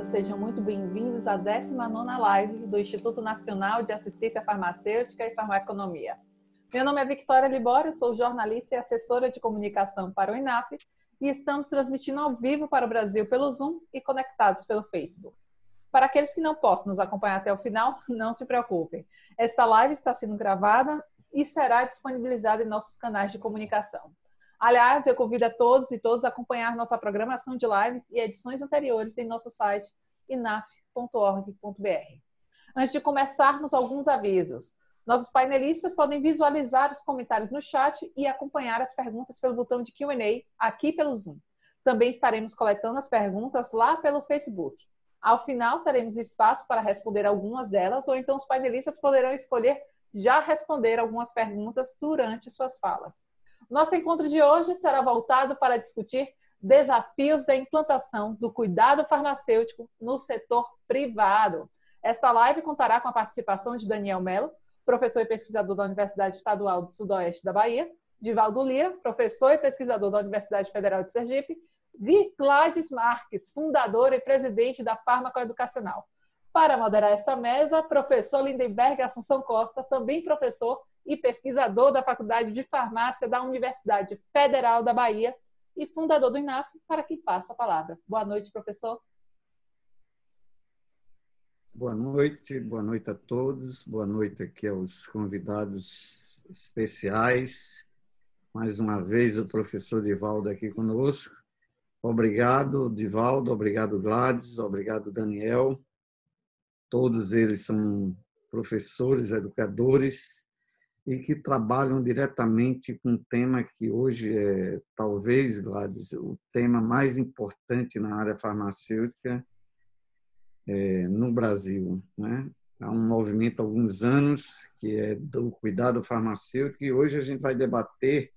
todas, sejam muito bem-vindos à 19ª live do Instituto Nacional de Assistência Farmacêutica e Farmaconomia. Meu nome é Victoria Libório, sou jornalista e assessora de comunicação para o INAF e estamos transmitindo ao vivo para o Brasil pelo Zoom e conectados pelo Facebook. Para aqueles que não possam nos acompanhar até o final, não se preocupem. Esta live está sendo gravada e será disponibilizada em nossos canais de comunicação. Aliás, eu convido a todos e todas a acompanhar nossa programação de lives e edições anteriores em nosso site inaf.org.br. Antes de começarmos, alguns avisos. Nossos painelistas podem visualizar os comentários no chat e acompanhar as perguntas pelo botão de Q&A aqui pelo Zoom. Também estaremos coletando as perguntas lá pelo Facebook. Ao final, teremos espaço para responder algumas delas, ou então os painelistas poderão escolher já responder algumas perguntas durante suas falas. Nosso encontro de hoje será voltado para discutir desafios da implantação do cuidado farmacêutico no setor privado. Esta live contará com a participação de Daniel Mello, professor e pesquisador da Universidade Estadual do Sudoeste da Bahia, Divaldo Lira, professor e pesquisador da Universidade Federal de Sergipe, e Gladys Marques, fundadora e presidente da Farmacoeducacional. Para moderar esta mesa, professor Lindenberg Assunção Costa, também professor e pesquisador da Faculdade de Farmácia da Universidade Federal da Bahia e fundador do INAF, para quem passa a palavra. Boa noite, professor. Boa noite a todos, boa noite aqui aos convidados especiais. Mais uma vez o professor Divaldo aqui conosco. Obrigado, Divaldo, obrigado, Gladys, obrigado, Daniel. Todos eles são professores, educadores e que trabalham diretamente com um tema que hoje é, talvez, Gladys, o tema mais importante na área farmacêutica no Brasil, né? Há um movimento há alguns anos que é do cuidado farmacêutico e hoje a gente vai debater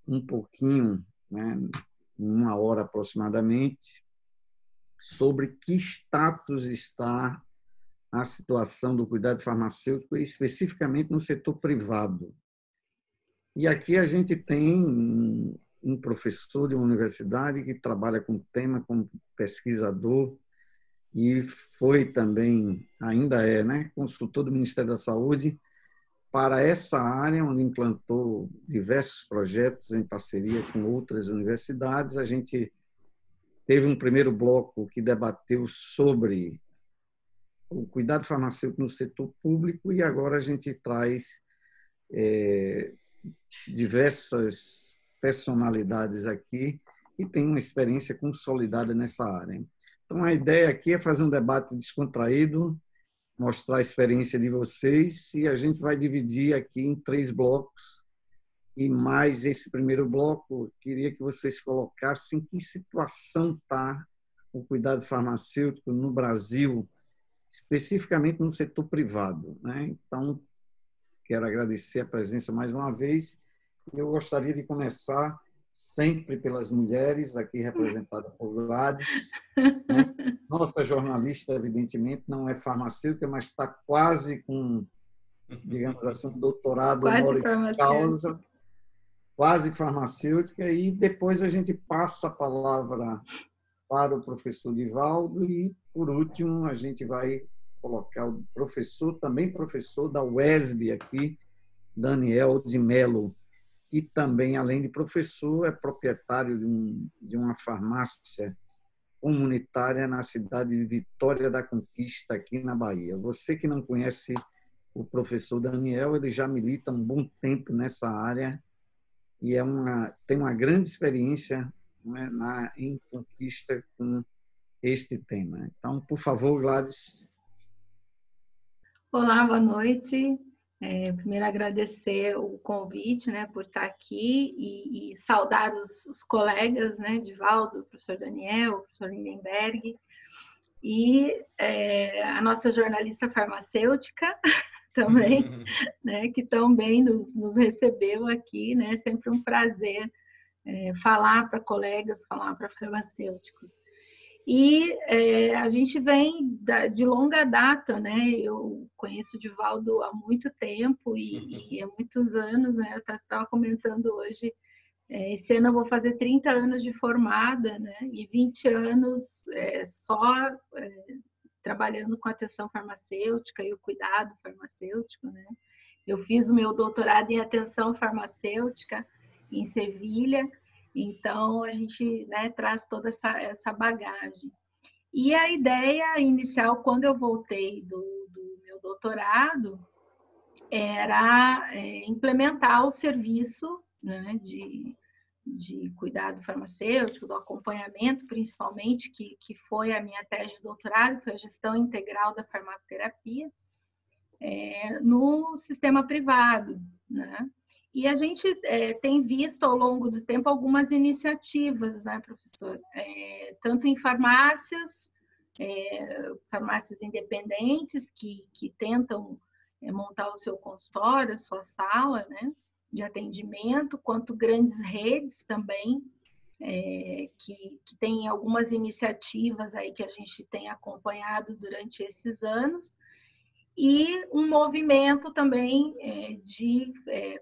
um pouquinho, né, em 1 hora aproximadamente, sobre que status está a situação do cuidado farmacêutico, especificamente no setor privado. E aqui a gente tem um professor de uma universidade que trabalha com o tema como pesquisador e foi também, ainda é, né, consultor do Ministério da Saúde para essa área, onde implantou diversos projetos em parceria com outras universidades. A gente teve um primeiro bloco que debateu sobre o cuidado farmacêutico no setor público e agora a gente traz diversas personalidades aqui que têm uma experiência consolidada nessa área. Então, a ideia aqui é fazer um debate descontraído, mostrar a experiência de vocês e a gente vai dividir aqui em 3 blocos. E mais esse primeiro bloco, queria que vocês colocassem em que situação está o cuidado farmacêutico no Brasil, especificamente no setor privado, né? Então, quero agradecer a presença mais uma vez. Eu gostaria de começar sempre pelas mulheres, aqui representada por Gladys, né? Nossa jornalista, evidentemente, não é farmacêutica, mas está quase com, digamos assim, um doutorado honoris causa, quase farmacêutica, e depois a gente passa a palavra para o professor Divaldo e, por último, a gente vai colocar o professor, também professor da UESB aqui, Daniel de Mello, que também, além de professor, é proprietário de uma farmácia comunitária na cidade de Vitória da Conquista, aqui na Bahia. Você que não conhece o professor Daniel, ele já milita há um bom tempo nessa área e tem uma grande experiência, né, em Conquista com este tema. Então, por favor, Gladys. Olá, boa noite. Primeiro, agradecer o convite, né, por estar aqui e saudar os colegas, né, Divaldo, professor Daniel, professor Lindenberg, e a nossa jornalista farmacêutica também, né, que também nos recebeu aqui, né, sempre um prazer falar para colegas, falar para farmacêuticos. E a gente vem de longa data, né? Eu conheço o Divaldo há muito tempo e há muitos anos, né? Eu estava comentando hoje Esse ano eu vou fazer 30 anos de formada, né? E 20 anos só trabalhando com atenção farmacêutica e o cuidado farmacêutico, né? Eu fiz o meu doutorado em atenção farmacêutica em Sevilha, então a gente, né, traz toda essa bagagem. E a ideia inicial, quando eu voltei do meu doutorado, era implementar o serviço, né, de cuidado farmacêutico, do acompanhamento, principalmente, que foi a minha tese de doutorado, que foi a gestão integral da farmacoterapia, no sistema privado, né? E a gente tem visto ao longo do tempo algumas iniciativas, né, professor? Tanto em farmácias, farmácias independentes que tentam montar o seu consultório, a sua sala, né, de atendimento, quanto grandes redes também, que tem algumas iniciativas aí que a gente tem acompanhado durante esses anos, e um movimento também de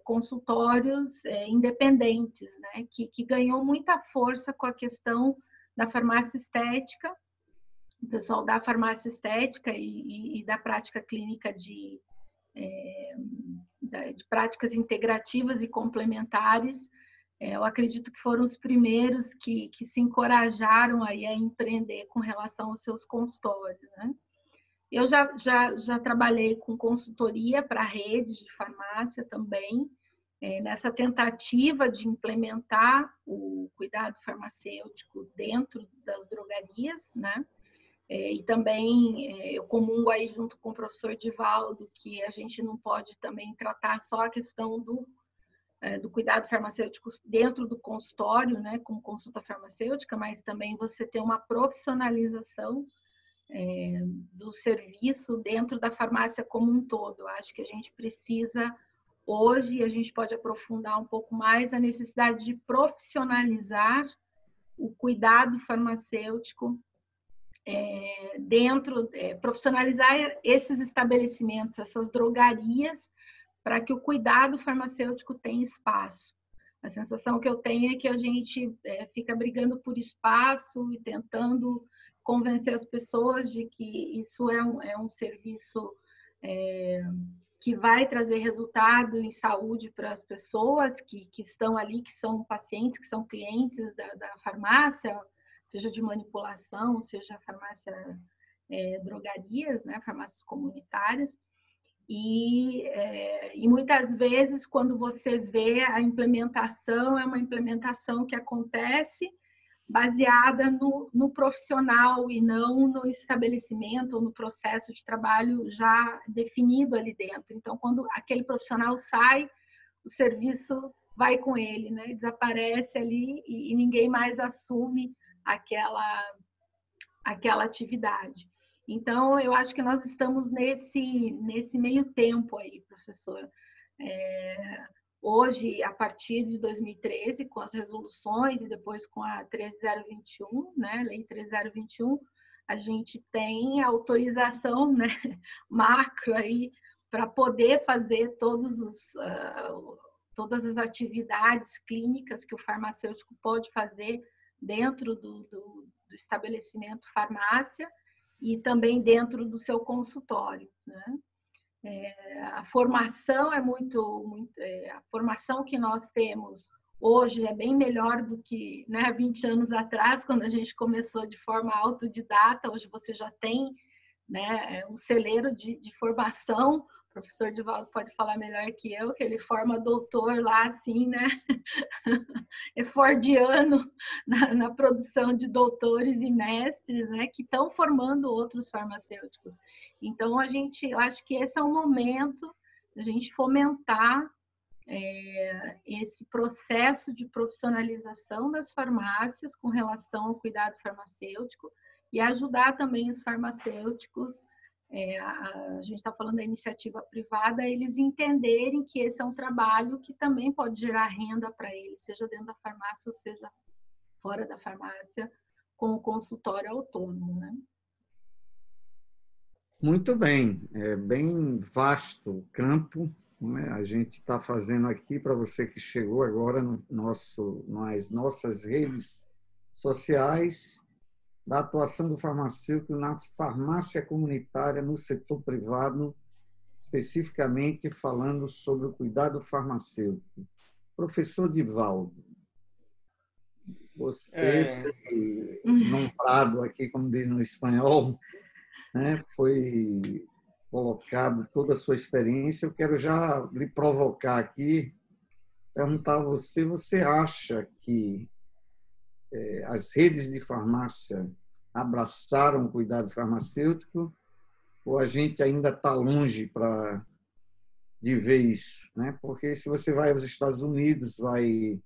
consultórios independentes, né, que ganhou muita força com a questão da farmácia estética, o pessoal da farmácia estética e da prática clínica de práticas integrativas e complementares. Eu acredito que foram os primeiros que se encorajaram aí a empreender com relação aos seus consultórios, né? Eu já trabalhei com consultoria para redes de farmácia também, nessa tentativa de implementar o cuidado farmacêutico dentro das drogarias, né? E também eu comungo aí junto com o professor Divaldo que a gente não pode também tratar só a questão do cuidado farmacêutico dentro do consultório, né, como consulta farmacêutica, mas também você ter uma profissionalização do serviço dentro da farmácia como um todo. Eu acho que a gente precisa, hoje, a gente pode aprofundar um pouco mais a necessidade de profissionalizar o cuidado farmacêutico profissionalizar esses estabelecimentos, essas drogarias, para que o cuidado farmacêutico tenha espaço. A sensação que eu tenho é que a gente fica brigando por espaço e tentando convencer as pessoas de que isso é um serviço que vai trazer resultado em saúde para as pessoas que estão ali, que são pacientes, que são clientes da farmácia, seja de manipulação, seja farmácia drogarias, né, farmácias comunitárias. E muitas vezes, quando você vê a implementação, é uma implementação que acontece baseada no profissional e não no estabelecimento ou no processo de trabalho já definido ali dentro. Então, quando aquele profissional sai, o serviço vai com ele, né? Desaparece ali e ninguém mais assume aquela atividade. Então, eu acho que nós estamos nesse meio tempo aí, professor. Hoje, a partir de 2013, com as resoluções e depois com a 13021, né, Lei 13021, a gente tem autorização, né, macro aí para poder fazer todas as atividades clínicas que o farmacêutico pode fazer dentro do estabelecimento farmácia e também dentro do seu consultório, né? A formação a formação que nós temos hoje é bem melhor do que, né, 20 anos atrás, quando a gente começou de forma autodidata. Hoje você já tem, né, um celeiro de formação. O professor Divaldo pode falar melhor que eu, que ele forma doutor lá, assim, né? É fordiano na produção de doutores e mestres, né, que estão formando outros farmacêuticos. Então, eu acho que esse é o momento da gente fomentar esse processo de profissionalização das farmácias com relação ao cuidado farmacêutico e ajudar também os farmacêuticos, a gente está falando da iniciativa privada, eles entenderem que esse é um trabalho que também pode gerar renda para eles, seja dentro da farmácia ou seja fora da farmácia, com o consultório autônomo, né? Muito bem, é bem vasto o campo, não é? A gente está fazendo aqui, para você que chegou agora nas nossas redes sociais, da atuação do farmacêutico na farmácia comunitária no setor privado, especificamente falando sobre o cuidado farmacêutico. Professor Divaldo, você foi nombrado aqui, como diz no espanhol, né? Foi colocado toda a sua experiência. Eu quero já lhe provocar aqui, perguntar a você, você acha que as redes de farmácia abraçaram o cuidado farmacêutico ou a gente ainda está longe de ver isso, né? Porque se você vai aos Estados Unidos, vai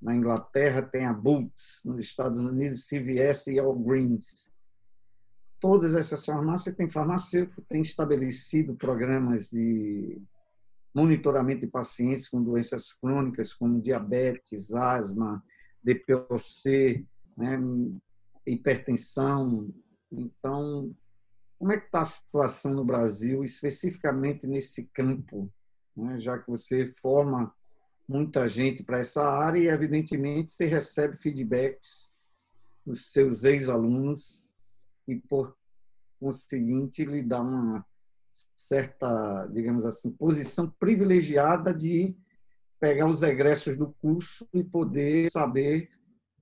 na Inglaterra, tem a Boots, nos Estados Unidos, CVS e Walgreens. Todas essas farmácias têm farmacêutico, têm estabelecido programas de monitoramento de pacientes com doenças crônicas, como diabetes, asma, DPOC, né, hipertensão. Então, como é que está a situação no Brasil, especificamente nesse campo, né? Já que você forma muita gente para essa área e, evidentemente, você recebe feedbacks dos seus ex-alunos e, por conseguinte, lhe dá uma certa, digamos assim, posição privilegiada de pegar os egressos do curso e poder saber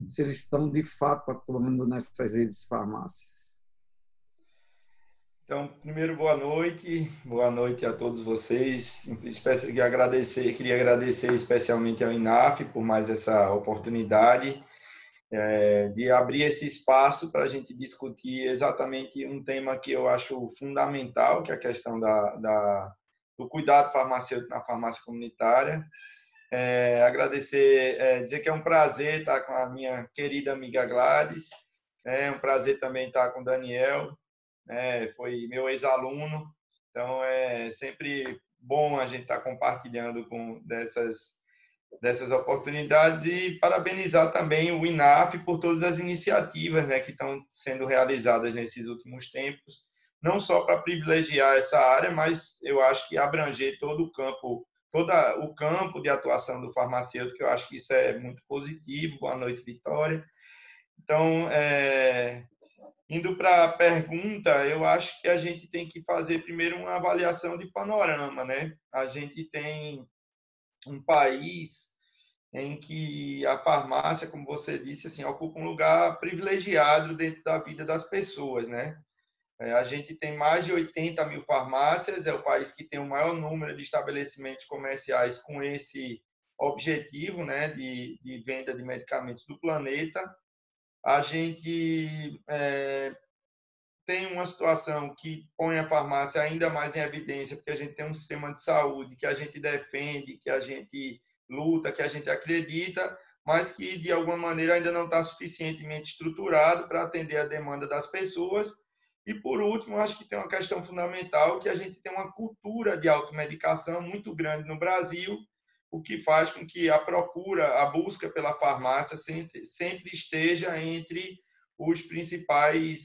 se eles estão, de fato, atuando nessas redes de farmácias. Então, primeiro, boa noite a todos vocês. Queria agradecer especialmente ao INAF por mais essa oportunidade de abrir esse espaço para a gente discutir exatamente um tema que eu acho fundamental, que é a questão do cuidado farmacêutico na farmácia comunitária. Dizer que é um prazer estar com a minha querida amiga Gladys, é um prazer também estar com o Daniel, foi meu ex-aluno, então é sempre bom a gente estar compartilhando dessas oportunidades e parabenizar também o INAF por todas as iniciativas, que estão sendo realizadas nesses últimos tempos, não só para privilegiar essa área, mas eu acho que abranger todo o campo de atuação do farmacêutico, eu acho que isso é muito positivo. Boa noite, Vitória. Então, indo para a pergunta, eu acho que a gente tem que fazer primeiro uma avaliação de panorama, né? A gente tem um país em que a farmácia, como você disse, assim, ocupa um lugar privilegiado dentro da vida das pessoas, né? A gente tem mais de 80 mil farmácias, é o país que tem o maior número de estabelecimentos comerciais com esse objetivo, né, de venda de medicamentos do planeta. A gente tem uma situação que põe a farmácia ainda mais em evidência, porque a gente tem um sistema de saúde que a gente defende, que a gente luta, que a gente acredita, mas que, de alguma maneira, ainda não está suficientemente estruturado para atender a demanda das pessoas. E, por último, acho que tem uma questão fundamental, que a gente tem uma cultura de automedicação muito grande no Brasil, o que faz com que a busca pela farmácia sempre esteja entre os principais,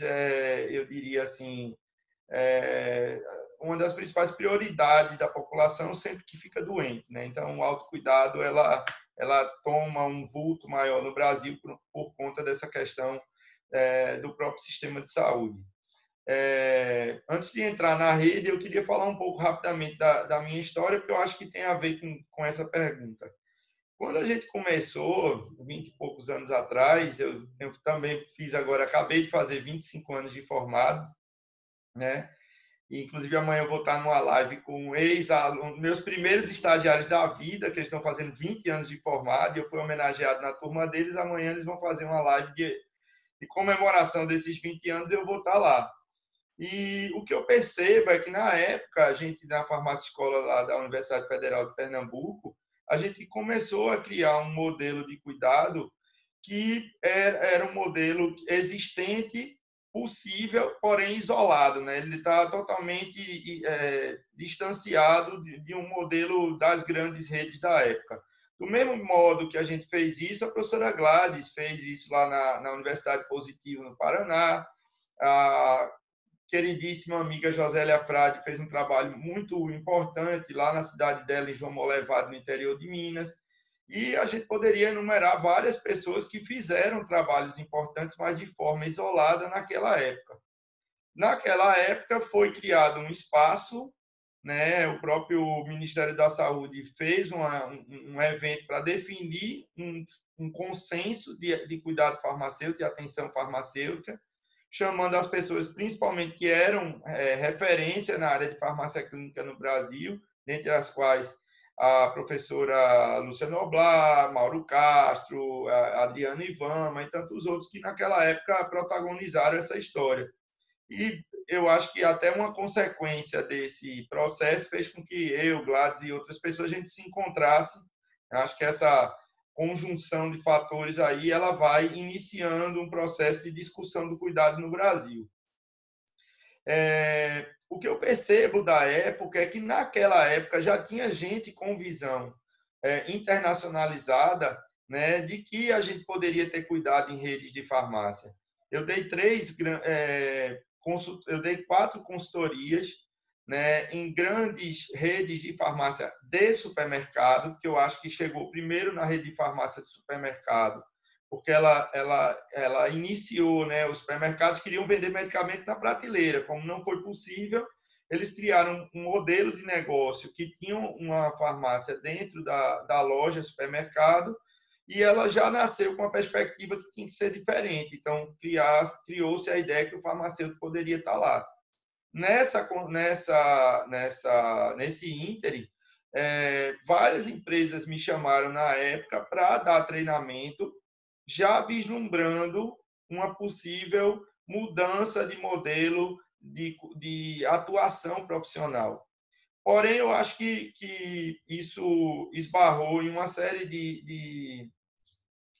eu diria assim, uma das principais prioridades da população sempre que fica doente, né? Então, o autocuidado, ela toma um vulto maior no Brasil por conta dessa questão do próprio sistema de saúde. Antes de entrar na rede, eu queria falar um pouco rapidamente da minha história, porque eu acho que tem a ver com essa pergunta. Quando a gente começou, 20 e poucos anos atrás, eu também acabei de fazer 25 anos de formado, né? E, inclusive, amanhã eu vou estar numa live com ex-alunos, meus primeiros estagiários da vida, que eles estão fazendo 20 anos de formado, e eu fui homenageado na turma deles. Amanhã eles vão fazer uma live de comemoração desses 20 anos, eu vou estar lá. E o que eu percebo é que, na época, a gente, na farmácia escola lá da Universidade Federal de Pernambuco, a gente começou a criar um modelo de cuidado que era um modelo existente, possível, porém isolado, né? Ele está totalmente distanciado de um modelo das grandes redes da época. Do mesmo modo que a gente fez isso, a professora Gladys fez isso lá na Universidade Positivo, no Paraná, queridíssima amiga Josélia Frade fez um trabalho muito importante lá na cidade dela, em João Molevade, no interior de Minas. E a gente poderia enumerar várias pessoas que fizeram trabalhos importantes, mas de forma isolada naquela época. Naquela época foi criado um espaço, né? O próprio Ministério da Saúde fez um evento para definir um consenso de cuidado farmacêutico, de atenção farmacêutica, chamando as pessoas, principalmente, que eram referência na área de farmácia clínica no Brasil, dentre as quais a professora Lúcia Noblar, Mauro Castro, Adriano Ivama e tantos outros que naquela época protagonizaram essa história. E eu acho que até uma consequência desse processo fez com que eu, Gladys e outras pessoas, a gente se encontrasse. Eu acho que essa conjunção de fatores aí, ela vai iniciando um processo de discussão do cuidado no Brasil. O que eu percebo da época é que naquela época já tinha gente com visão internacionalizada, né, de que a gente poderia ter cuidado em redes de farmácia. Eu dei 4 consultorias, né, em grandes redes de farmácia de supermercado, que eu acho que chegou primeiro na rede de farmácia de supermercado, porque ela iniciou, né, os supermercados queriam vender medicamento na prateleira, como não foi possível, eles criaram um modelo de negócio que tinha uma farmácia dentro da loja, supermercado, e ela já nasceu com a perspectiva que tinha que ser diferente. Então, criou-se a ideia que o farmacêutico poderia estar lá. Nesse ínterim, várias empresas me chamaram na época para dar treinamento, já vislumbrando uma possível mudança de modelo de atuação profissional. Porém, eu acho que isso esbarrou em uma série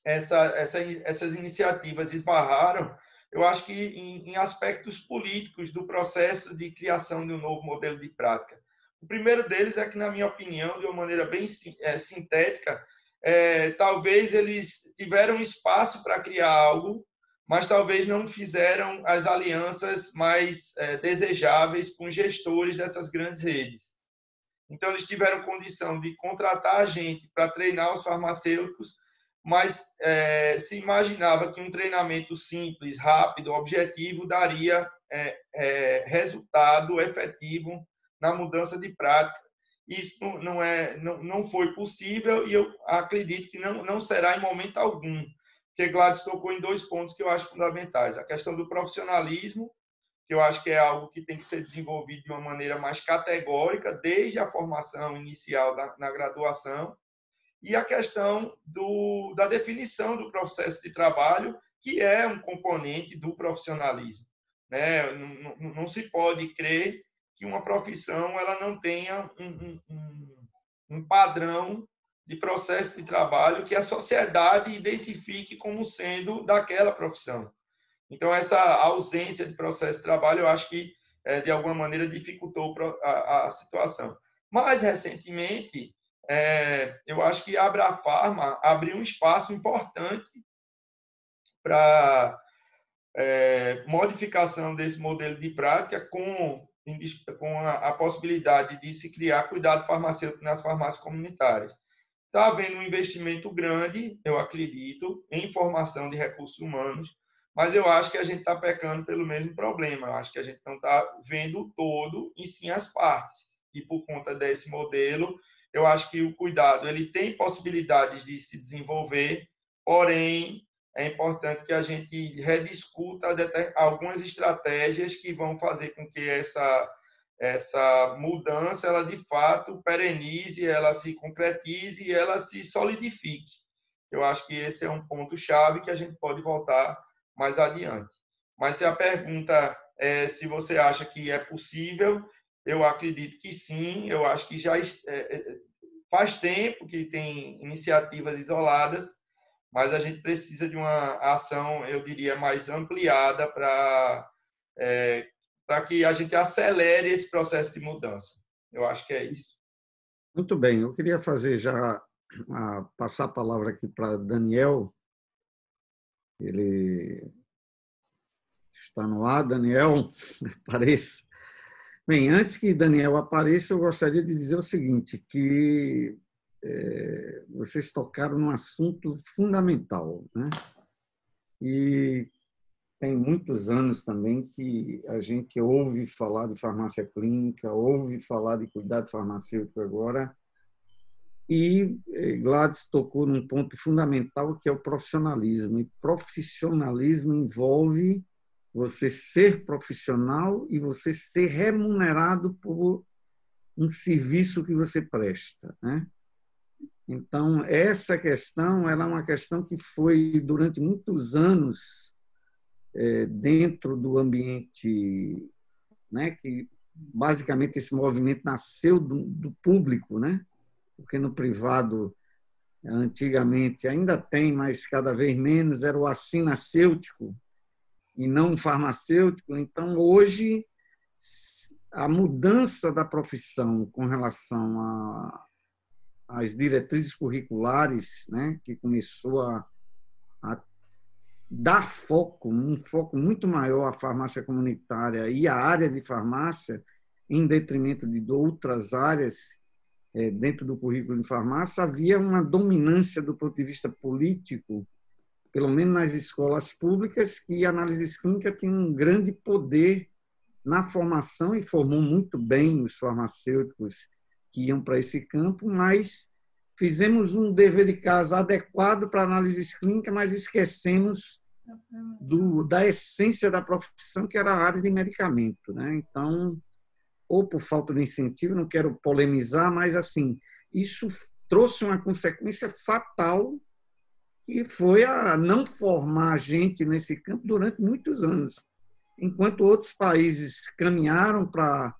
essas iniciativas esbarraram, eu acho que em aspectos políticos do processo de criação de um novo modelo de prática. O primeiro deles é que, na minha opinião, de uma maneira bem sintética, talvez eles tiveram espaço para criar algo, mas talvez não fizeram as alianças mais desejáveis com gestores dessas grandes redes. Então, eles tiveram condição de contratar gente para treinar os farmacêuticos, mas se imaginava que um treinamento simples, rápido, objetivo, daria resultado efetivo na mudança de prática. Isso não foi possível e eu acredito que não será em momento algum, porque Gladys tocou em 2 pontos que eu acho fundamentais. A questão do profissionalismo, que eu acho que é algo que tem que ser desenvolvido de uma maneira mais categórica, desde a formação inicial na graduação, e a questão da definição do processo de trabalho, que é um componente do profissionalismo, né? Não se pode crer que uma profissão ela não tenha um padrão de processo de trabalho que a sociedade identifique como sendo daquela profissão. Então, essa ausência de processo de trabalho, eu acho que, de alguma maneira, dificultou a situação. Mais recentemente, eu acho que a Abrafarma abriu um espaço importante para modificação desse modelo de prática com a possibilidade de se criar cuidado farmacêutico nas farmácias comunitárias. Está havendo um investimento grande, eu acredito, em formação de recursos humanos, mas eu acho que a gente está pecando pelo mesmo problema. Eu acho que a gente não está vendo o todo e sim as partes. E por conta desse modelo, eu acho que o cuidado ele tem possibilidades de se desenvolver, porém é importante que a gente rediscuta algumas estratégias que vão fazer com que essa mudança ela de fato perenize, ela se concretize e ela se solidifique. Eu acho que esse é um ponto chave que a gente pode voltar mais adiante. Mas se a pergunta é se você acha que é possível, eu acredito que sim. Eu acho que já faz tempo que tem iniciativas isoladas, mas a gente precisa de uma ação, eu diria, mais ampliada para que a gente acelere esse processo de mudança. Eu acho que é isso. Muito bem, eu queria fazer já, passar a palavra aqui para Daniel. Ele Está no ar, Daniel, apareça. Bem, antes que Daniel apareça, eu gostaria de dizer o seguinte, que vocês tocaram num assunto fundamental, né? E tem muitos anos também que a gente ouve falar de farmácia clínica, ouve falar de cuidado farmacêutico agora, e Gladys tocou num ponto fundamental, que é o profissionalismo. E profissionalismo envolve você ser profissional e você ser remunerado por um serviço que você presta, né? Então, essa questão ela é uma questão que foi, durante muitos anos, dentro do ambiente, né, que basicamente esse movimento nasceu do público, né? Porque no privado, antigamente, ainda tem, mas cada vez menos, era o assinacêutico e não o farmacêutico. Então, hoje, a mudança da profissão com relação às diretrizes curriculares, né, que começou a dar foco, um foco muito maior à farmácia comunitária e à área de farmácia, em detrimento de outras áreas dentro do currículo de farmácia, havia uma dominância do ponto de vista político, pelo menos nas escolas públicas, que a análise clínica tinha um grande poder na formação e formou muito bem os farmacêuticos que iam para esse campo, mas fizemos um dever de casa adequado para a análise clínica, mas esquecemos da essência da profissão, que era a área de medicamento, né? Então, ou por falta de incentivo, não quero polemizar, mas assim, isso trouxe uma consequência fatal, que foi a não formar gente nesse campo durante muitos anos. Enquanto outros países caminharam para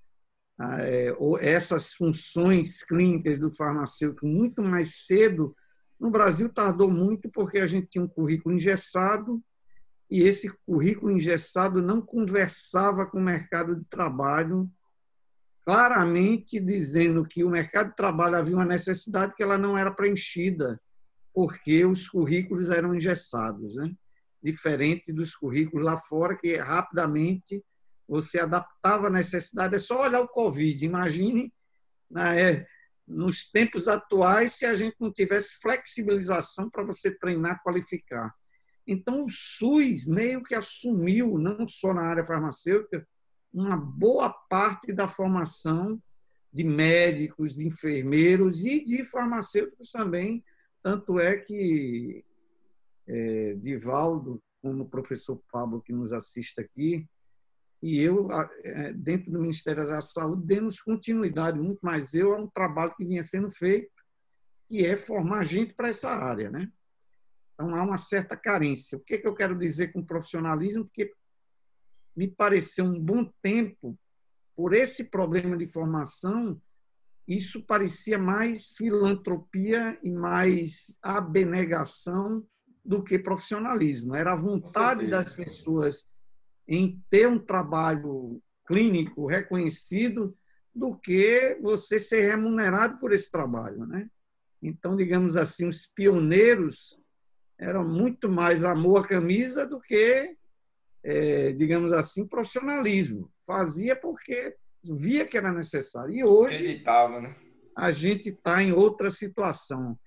essas funções clínicas do farmacêutico muito mais cedo, no Brasil tardou muito, porque a gente tinha um currículo engessado, e esse currículo engessado não conversava com o mercado de trabalho, claramente dizendo que o mercado de trabalho havia uma necessidade que ela não era preenchida, porque os currículos eram engessados, né? Diferente dos currículos lá fora, que rapidamente você adaptava a necessidade. É só olhar o Covid. Imagine, né, nos tempos atuais, se a gente não tivesse flexibilização para você treinar, qualificar. Então, o SUS meio que assumiu, não só na área farmacêutica, uma boa parte da formação de médicos, de enfermeiros e de farmacêuticos também. Tanto é que Divaldo, como o professor Pablo, que nos assiste aqui, e eu, dentro do Ministério da Saúde, demos continuidade, muito mais a um trabalho que vinha sendo feito, que é formar gente para essa área, né? Então, há uma certa carência. O que eu quero dizer com profissionalismo? Porque me pareceu um bom tempo, por esse problema de formação, isso parecia mais filantropia e mais abnegação do que profissionalismo. Era a vontade das pessoas em ter um trabalho clínico reconhecido do que você ser remunerado por esse trabalho, né? Então, digamos assim, os pioneiros eram muito mais amor à camisa do que, digamos assim, profissionalismo. Fazia porque via que era necessário. E hoje a gente está em outra situação.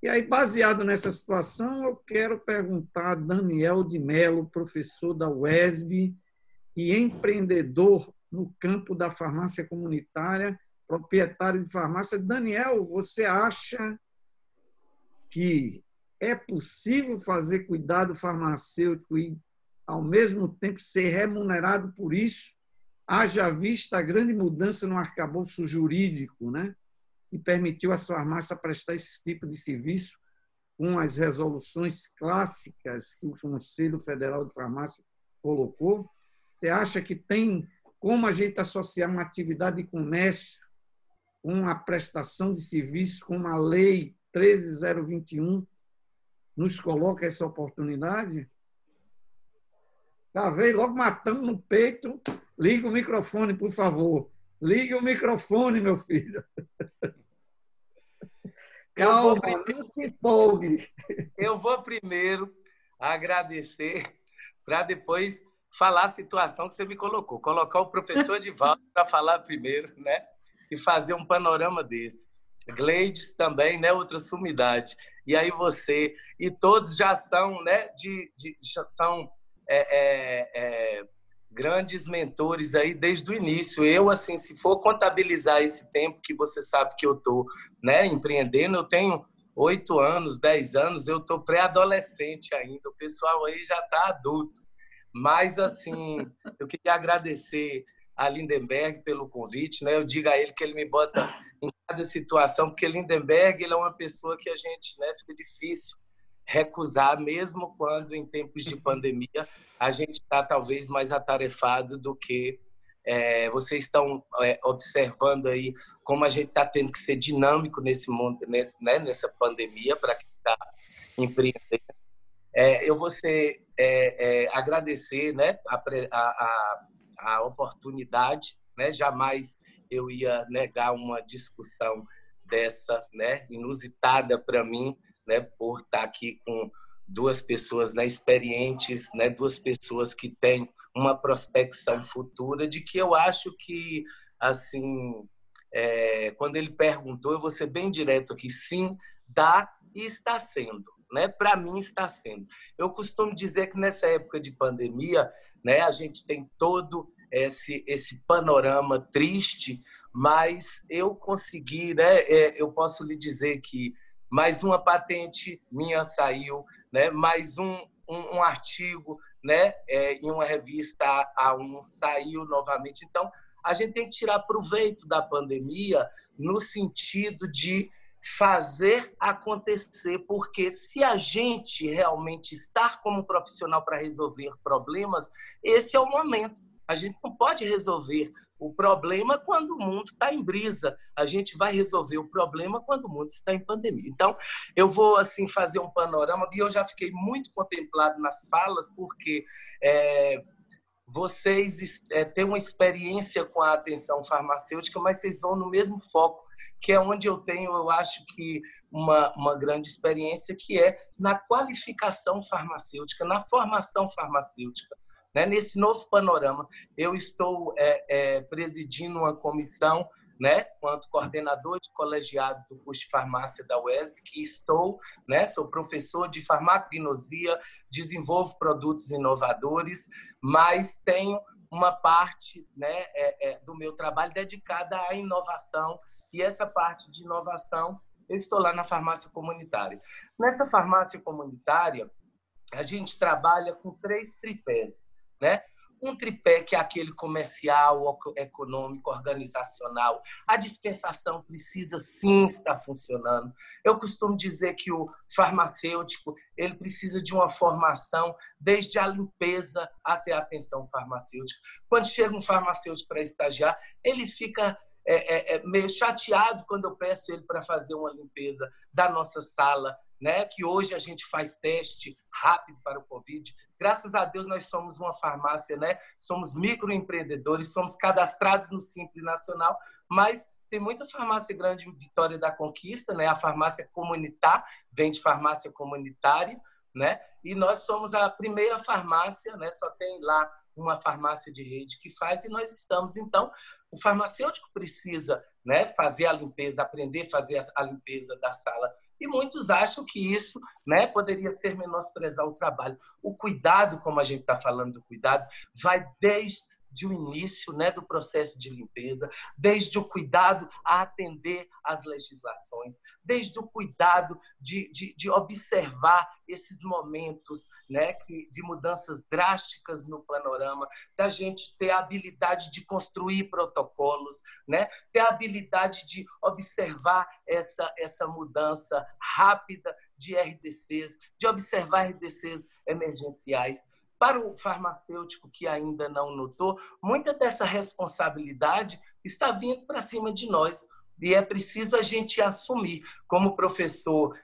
E aí, baseado nessa situação, eu quero perguntar a Daniel de Mello, professor da UESB e empreendedor no campo da farmácia comunitária, proprietário de farmácia. Daniel, você acha que é possível fazer cuidado farmacêutico e, ao mesmo tempo, ser remunerado por isso? Haja vista a grande mudança no arcabouço jurídico, né, que permitiu às farmácias prestar esse tipo de serviço, com as resoluções clássicas que o Conselho Federal de Farmácia colocou. Você acha que tem como a gente associar uma atividade de comércio com a prestação de serviço, com a Lei 13.021 nos coloca essa oportunidade? Já veio logo matando no peito. Liga o microfone, por favor. Ligue o microfone, meu filho. Calma, não se empolgue. Eu vou primeiro agradecer, para depois falar a situação que você me colocou, colocar o professor Edivaldo para falar primeiro, né? E fazer um panorama desse. Gleides também, né? Outra sumidade. E aí você e todos já são, né? São grandes mentores aí desde o início. Eu, assim, se for contabilizar esse tempo que você sabe que eu estou, né, empreendendo, eu tenho 8 anos, 10 anos, eu estou pré-adolescente ainda. O pessoal aí já está adulto. Mas, assim, eu queria agradecer a Lindenberg pelo convite, né? Eu digo a ele que ele me bota em cada situação, porque Lindenberg ele é uma pessoa que a gente, né, fica difícil recusar, mesmo quando em tempos de pandemia a gente está talvez mais atarefado do que vocês estão observando aí como a gente está tendo que ser dinâmico nesse mundo, nessa pandemia, para quem está empreendendo. Eu vou agradecer, né, a oportunidade, né? Jamais eu ia negar uma discussão dessa, né, inusitada para mim, né, por estar aqui com duas pessoas, né, experientes, né, duas pessoas que têm uma prospecção futura, de que eu acho que, assim, quando ele perguntou, eu vou ser bem direto aqui, sim, dá e está sendo, né? Para mim está sendo. Eu costumo dizer que nessa época de pandemia, né, a gente tem todo esse panorama triste, mas eu consegui, né? Eu posso lhe dizer que mais uma patente minha saiu, né? Mais um artigo, né? Em uma revista A1 saiu novamente. Então, a gente tem que tirar proveito da pandemia no sentido de fazer acontecer, porque se a gente realmente estar como profissional para resolver problemas, esse é o momento. A gente não pode resolver o problema quando o mundo está em brisa. A gente vai resolver o problema quando o mundo está em pandemia. Então, eu vou assim fazer um panorama, e eu já fiquei muito contemplado nas falas, porque vocês têm uma experiência com a atenção farmacêutica, mas vocês vão no mesmo foco, que é onde eu tenho, eu acho que uma grande experiência, que é na qualificação farmacêutica, na formação farmacêutica. Né? Nesse novo panorama, eu estou presidindo uma comissão, né, quanto coordenador de colegiado do curso de farmácia da UESB, que estou, né, sou professor de farmacognosia, desenvolvo produtos inovadores, mas tenho uma parte, né, do meu trabalho dedicada à inovação, e essa parte de inovação, eu estou lá na farmácia comunitária. Nessa farmácia comunitária, a gente trabalha com 3 tripés, né? Um tripé que é aquele comercial, econômico, organizacional. A dispensação precisa sim estar funcionando. Eu costumo dizer que o farmacêutico ele precisa de uma formação desde a limpeza até a atenção farmacêutica. Quando chega um farmacêutico para estagiar, ele fica meio chateado quando eu peço ele para fazer uma limpeza da nossa sala, né? Que hoje a gente faz teste rápido para o Covid. Graças a Deus nós somos uma farmácia, né? Somos microempreendedores, somos cadastrados no Simples Nacional, mas tem muita farmácia grande em Vitória da Conquista, né? A farmácia comunitária vem de farmácia comunitária, né? E nós somos a primeira farmácia, né? Só tem lá uma farmácia de rede que faz, e nós estamos, então, o farmacêutico precisa, né, fazer a limpeza, aprender a fazer a limpeza da sala. E muitos acham que isso, né, poderia ser menosprezar o trabalho. O cuidado, como a gente está falando do cuidado, vai desde o início, né, do processo de limpeza, desde o cuidado a atender às legislações, desde o cuidado de observar esses momentos, né, de mudanças drásticas no panorama, da gente ter a habilidade de construir protocolos, né, ter a habilidade de observar essa mudança rápida de RDCs, de observar RDCs emergenciais. Para o farmacêutico que ainda não notou, muita dessa responsabilidade está vindo para cima de nós. E é preciso a gente assumir. Como o professor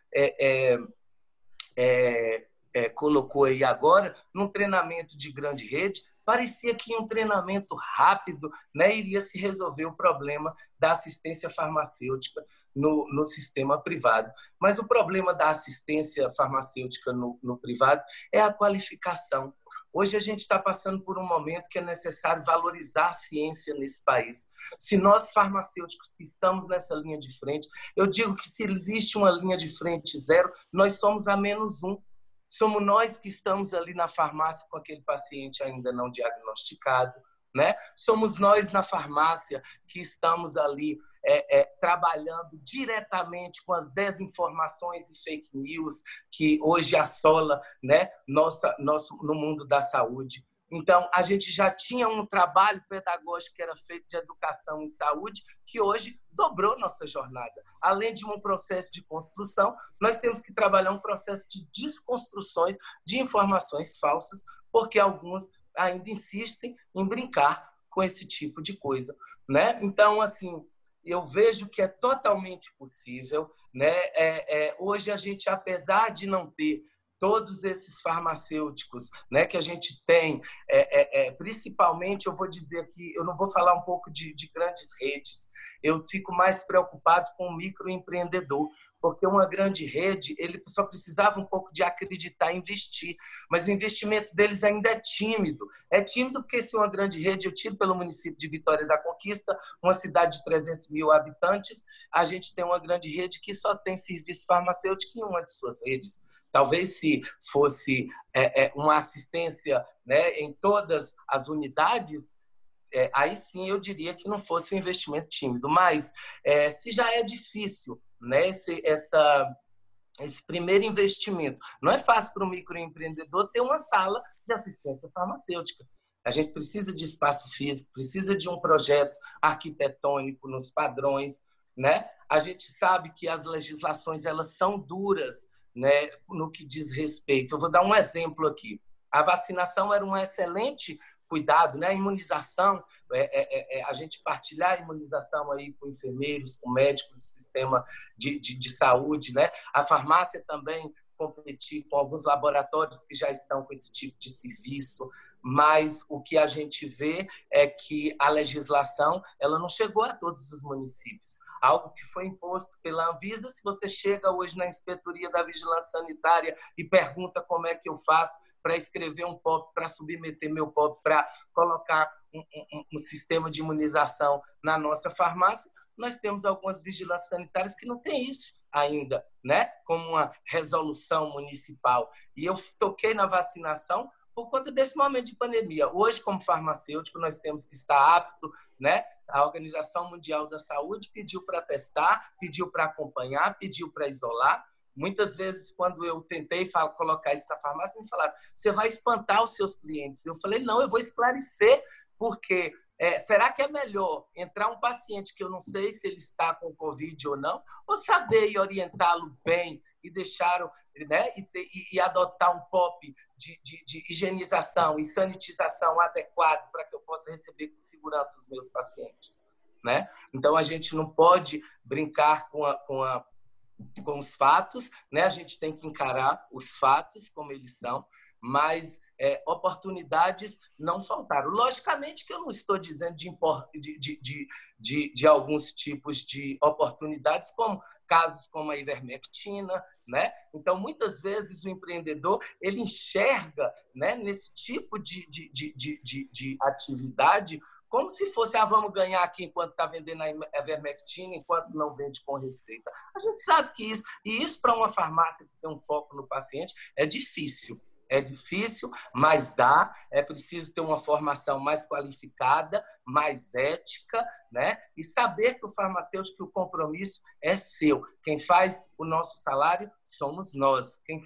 colocou aí agora, num treinamento de grande rede, parecia que em um treinamento rápido, né, iria se resolver o problema da assistência farmacêutica no sistema privado. Mas o problema da assistência farmacêutica no privado é a qualificação. Hoje a gente está passando por um momento que é necessário valorizar a ciência nesse país. Se nós, farmacêuticos que estamos nessa linha de frente, eu digo que se existe uma linha de frente zero, nós somos a menos um. Somos nós que estamos ali na farmácia com aquele paciente ainda não diagnosticado, né? Somos nós na farmácia que estamos ali trabalhando diretamente com as desinformações e fake news que hoje assola, né, no mundo da saúde. Então, a gente já tinha um trabalho pedagógico que era feito de educação em saúde, que hoje dobrou nossa jornada. Além de um processo de construção, nós temos que trabalhar um processo de desconstruções de informações falsas, porque alguns ainda insistem em brincar com esse tipo de coisa, né? Então, assim, eu vejo que é totalmente possível, né? Hoje a gente, apesar de não ter todos esses farmacêuticos, né, que a gente tem, principalmente, eu vou dizer aqui, eu não vou falar um pouco de grandes redes, eu fico mais preocupado com o microempreendedor, porque uma grande rede, ele só precisava um pouco de acreditar e investir, mas o investimento deles ainda é tímido. É tímido porque se uma grande rede, eu tiro pelo município de Vitória da Conquista, uma cidade de 300 mil habitantes, a gente tem uma grande rede que só tem serviço farmacêutico em uma de suas redes. Talvez se fosse uma assistência, né, em todas as unidades, aí sim eu diria que não fosse um investimento tímido. Mas se já é difícil, né, esse primeiro investimento, não é fácil para um microempreendedor ter uma sala de assistência farmacêutica. A gente precisa de espaço físico, precisa de um projeto arquitetônico nos padrões, né? A gente sabe que as legislações elas são duras, né, no que diz respeito. Eu vou dar um exemplo aqui. A vacinação era um excelente cuidado, né? A imunização, a gente partilhar a imunização aí com enfermeiros, com médicos do sistema de saúde, né? A farmácia também competir com alguns laboratórios que já estão com esse tipo de serviço, mas o que a gente vê é que a legislação ela não chegou a todos os municípios. Algo que foi imposto pela Anvisa, se você chega hoje na Inspetoria da Vigilância Sanitária e pergunta como é que eu faço para escrever um POP, para submeter meu POP, para colocar um sistema de imunização na nossa farmácia, nós temos algumas vigilâncias sanitárias que não têm isso ainda, né? Como uma resolução municipal. E eu toquei na vacinação por conta desse momento de pandemia. Hoje, como farmacêutico, nós temos que estar apto, né? A Organização Mundial da Saúde pediu para testar, pediu para acompanhar, pediu para isolar. Muitas vezes, quando eu tentei colocar isso na farmácia, me falaram, você vai espantar os seus clientes. Eu falei, não, eu vou esclarecer, porque será que é melhor entrar um paciente que eu não sei se ele está com Covid ou não, ou saber e orientá-lo bem e deixar, né, e adotar um POP de higienização e sanitização adequado para que eu possa receber com segurança os meus pacientes, né? Então, a gente não pode brincar com os fatos, né? A gente tem que encarar os fatos como eles são, mas oportunidades não faltaram. Logicamente que eu não estou dizendo de alguns tipos de oportunidades, como casos como a ivermectina, né? Então, muitas vezes, o empreendedor ele enxerga, né, nesse tipo de atividade como se fosse, vamos ganhar aqui enquanto está vendendo a ivermectina, enquanto não vende com receita. A gente sabe que isso para uma farmácia que tem um foco no paciente, é difícil. É difícil, mas dá. É preciso ter uma formação mais qualificada, mais ética, né? E saber que o farmacêutico, o compromisso é seu. Quem faz o nosso salário somos nós. Quem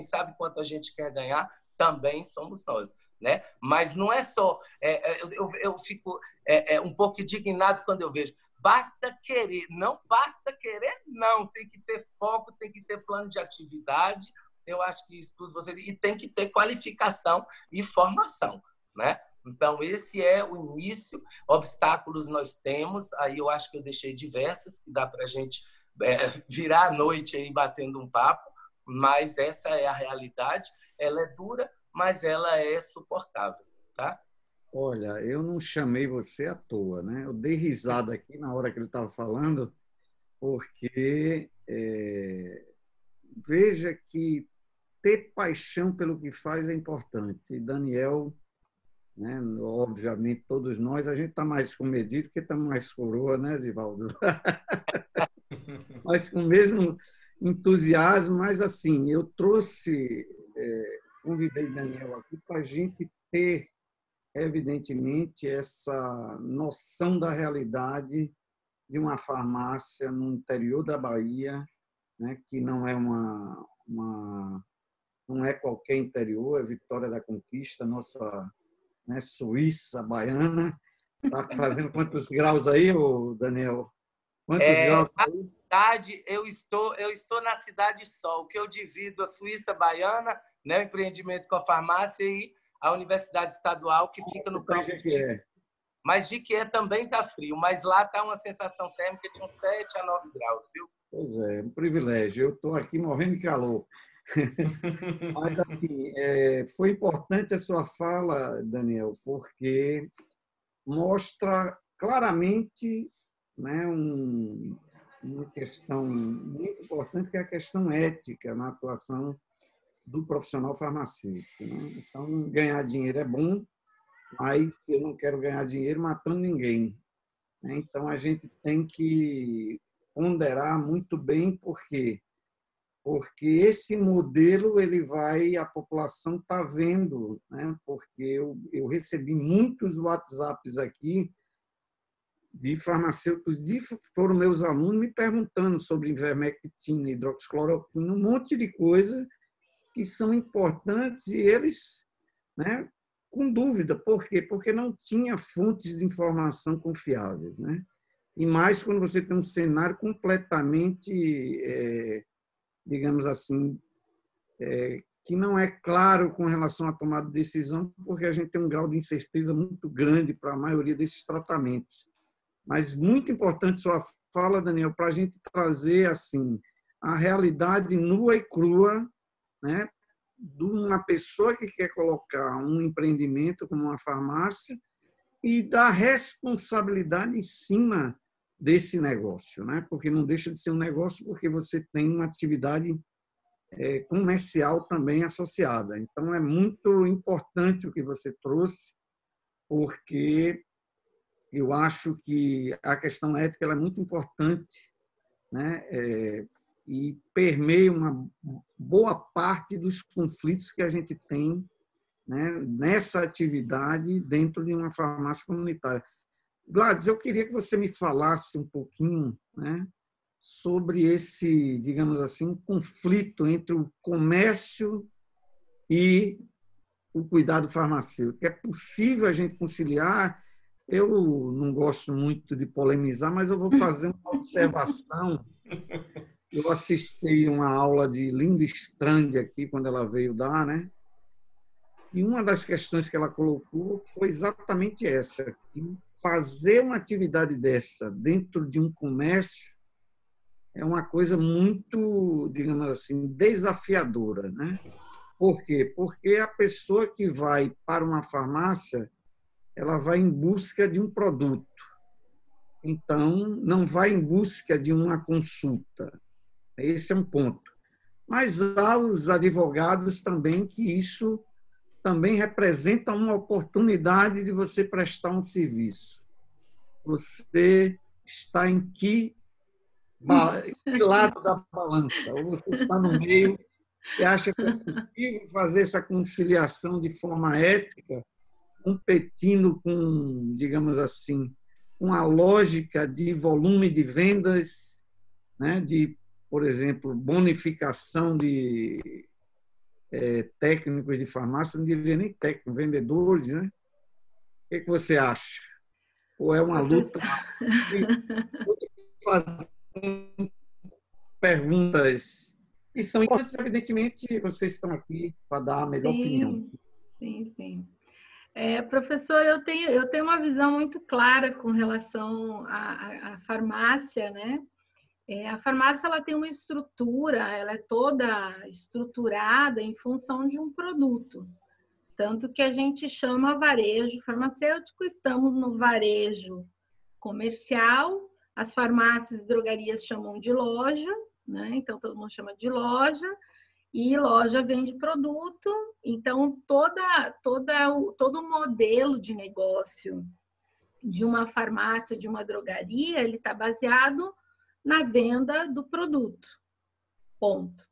sabe quanto a gente quer ganhar, também somos nós, né? Mas não é só... eu fico um pouco indignado quando eu vejo. Basta querer. Não basta querer, não. Tem que ter foco, tem que ter plano de atividade. Eu acho que isso tudo e tem que ter qualificação e formação, né? Então, esse é o início. Obstáculos nós temos, aí eu acho que eu deixei diversos, que dá para a gente virar a noite aí batendo um papo, mas essa é a realidade. Ela é dura, mas ela é suportável, tá? Olha, eu não chamei você à toa, né? Eu dei risada aqui na hora que ele estava falando, porque veja que ter paixão pelo que faz é importante. E Daniel, né, obviamente, todos nós, a gente está mais comedido porque está mais coroa, né, Divaldo? Mas com o mesmo entusiasmo, mas assim, eu trouxe, convidei Daniel aqui para a gente ter, evidentemente, essa noção da realidade de uma farmácia no interior da Bahia, né, que não é não é qualquer interior, é Vitória da Conquista, nossa, né, Suíça baiana. Está fazendo quantos graus aí, Daniel? Quantos graus aí? Eu estou na Cidade Sol, que eu divido a Suíça Baiana, né, o empreendimento com a farmácia, e a Universidade Estadual, que fica no campus de... Mas Jequié também está frio, mas lá está uma sensação térmica de uns 7 a 9 graus, viu? Pois é, um privilégio. Eu estou aqui morrendo de calor. Mas, assim, foi importante a sua fala, Daniel, porque mostra claramente, né, uma questão muito importante, que é a questão ética na atuação do profissional farmacêutico, né? Então, ganhar dinheiro é bom, mas eu não quero ganhar dinheiro matando ninguém, né? Então, a gente tem que ponderar muito bem porque esse modelo a população está vendo, né? Porque eu recebi muitos WhatsApps aqui de farmacêuticos, foram meus alunos me perguntando sobre ivermectina, hidroxicloroquina, um monte de coisa que são importantes e eles, né, com dúvida. Por quê? Porque não tinha fontes de informação confiáveis, né? E mais quando você tem um cenário completamente, digamos assim, que não é claro com relação à tomada de decisão, porque a gente tem um grau de incerteza muito grande para a maioria desses tratamentos. Mas muito importante sua fala, Daniel, para a gente trazer assim a realidade nua e crua, né, de uma pessoa que quer colocar um empreendimento como uma farmácia e da responsabilidade em cima desse negócio, né? Porque não deixa de ser um negócio, porque você tem uma atividade comercial também associada. Então, é muito importante o que você trouxe, porque eu acho que a questão ética ela é muito importante, né? E permeia uma boa parte dos conflitos que a gente tem, né, nessa atividade dentro de uma farmácia comunitária. Gladys, eu queria que você me falasse um pouquinho, né, sobre esse, digamos assim, conflito entre o comércio e o cuidado farmacêutico. É possível a gente conciliar? Eu não gosto muito de polemizar, mas eu vou fazer uma observação. Eu assisti uma aula de Linda Strand aqui, quando ela veio dar, né? E uma das questões que ela colocou foi exatamente essa: que fazer uma atividade dessa dentro de um comércio é uma coisa muito, digamos assim, desafiadora, né? Por quê? Porque a pessoa que vai para uma farmácia, ela vai em busca de um produto. Então, não vai em busca de uma consulta. Esse é um ponto. Mas há os advogados também que isso também representa uma oportunidade de você prestar um serviço. Você está em que lado da balança? Ou você está no meio e acha que é possível fazer essa conciliação de forma ética, competindo com, digamos assim, uma lógica de volume de vendas, né, de, por exemplo, bonificação de técnicos de farmácia, não diria nem técnicos, vendedores, né? O que você acha? Ou é uma luta? Estou fazendo perguntas que são importantes, evidentemente, vocês estão aqui para dar a melhor opinião. Sim. Professor, eu tenho uma visão muito clara com relação à farmácia, né? A farmácia ela tem uma estrutura, ela é toda estruturada em função de um produto. Tanto que a gente chama varejo farmacêutico, estamos no varejo comercial, as farmácias e drogarias chamam de loja, né? Então todo mundo chama de loja, e loja vende produto. Então, todo o modelo de negócio de uma farmácia, de uma drogaria, ele está baseado na venda do produto. Ponto.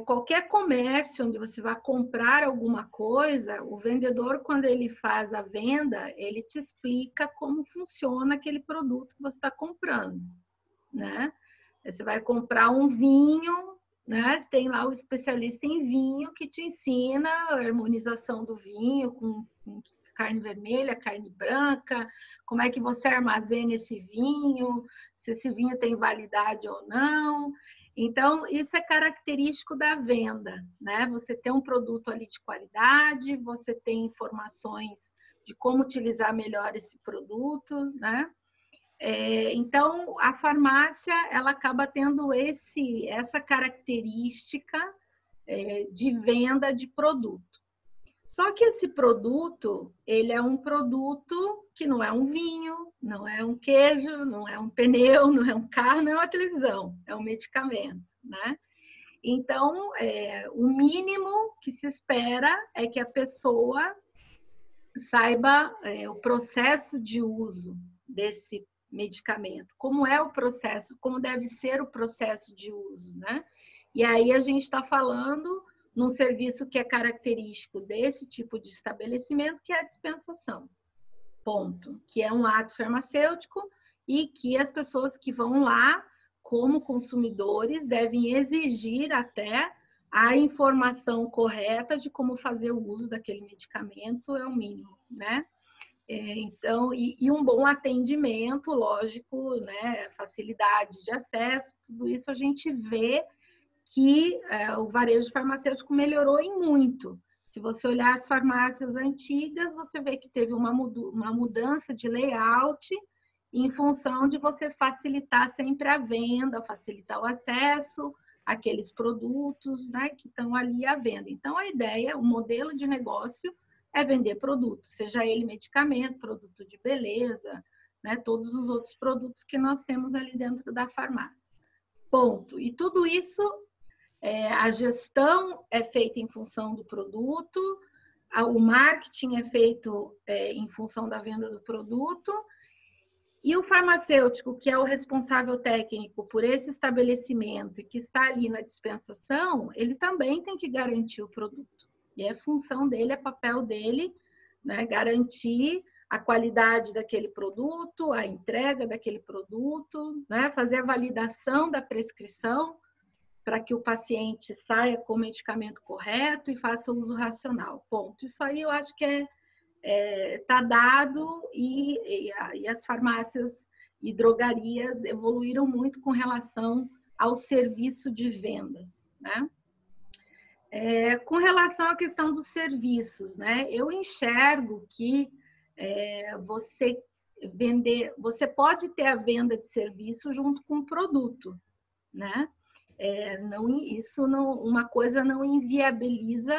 Qualquer comércio onde você vai comprar alguma coisa, o vendedor, quando ele faz a venda, ele te explica como funciona aquele produto que você está comprando, né? Você vai comprar um vinho, né? Você tem lá o especialista em vinho que te ensina a harmonização do vinho com carne vermelha, carne branca, como é que você armazena esse vinho, se esse vinho tem validade ou não. Então, isso é característico da venda, né? Você tem um produto ali de qualidade, você tem informações de como utilizar melhor esse produto, né? Então, a farmácia, ela acaba tendo essa característica de venda de produto. Só que esse produto, ele é um produto que não é um vinho, não é um queijo, não é um pneu, não é um carro, não é uma televisão, é um medicamento, né? Então, o mínimo que se espera é que a pessoa saiba o processo de uso desse medicamento, como é o processo, como deve ser o processo de uso, né? E aí a gente está falando num serviço que é característico desse tipo de estabelecimento, que é a dispensação. Ponto. Que é um ato farmacêutico e que as pessoas que vão lá, como consumidores, devem exigir até a informação correta de como fazer o uso daquele medicamento, é o mínimo, né? Então, e um bom atendimento, lógico, né? Facilidade de acesso, tudo isso a gente vê que o varejo farmacêutico melhorou em muito. Se você olhar as farmácias antigas, você vê que teve uma mudança de layout em função de você facilitar sempre a venda, facilitar o acesso àqueles produtos, né, que estão ali à venda. Então, a ideia, o modelo de negócio é vender produtos, seja ele medicamento, produto de beleza, né, todos os outros produtos que nós temos ali dentro da farmácia. Ponto. E tudo isso, a gestão é feita em função do produto, o marketing é feito em função da venda do produto, e o farmacêutico, que é o responsável técnico por esse estabelecimento e que está ali na dispensação, ele também tem que garantir o produto. E é função dele, é papel dele, né, garantir a qualidade daquele produto, a entrega daquele produto, né, fazer a validação da prescrição para que o paciente saia com o medicamento correto e faça o uso racional. Ponto. Isso aí eu acho que está dado e as farmácias e drogarias evoluíram muito com relação ao serviço de vendas, né? Com relação à questão dos serviços, né? Eu enxergo que você pode ter a venda de serviço junto com o produto, né? Uma coisa não inviabiliza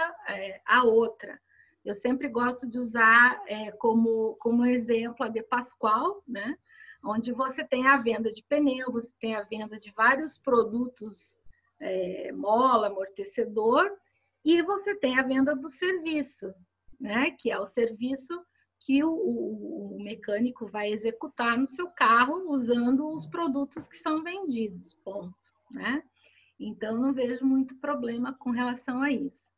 a outra. Eu sempre gosto de usar como exemplo a De Pascoal, né? Onde você tem a venda de pneu, você tem a venda de vários produtos, mola, amortecedor, e você tem a venda do serviço, né? Que é o serviço que o mecânico vai executar no seu carro usando os produtos que são vendidos, ponto, né? Então, não vejo muito problema com relação a isso.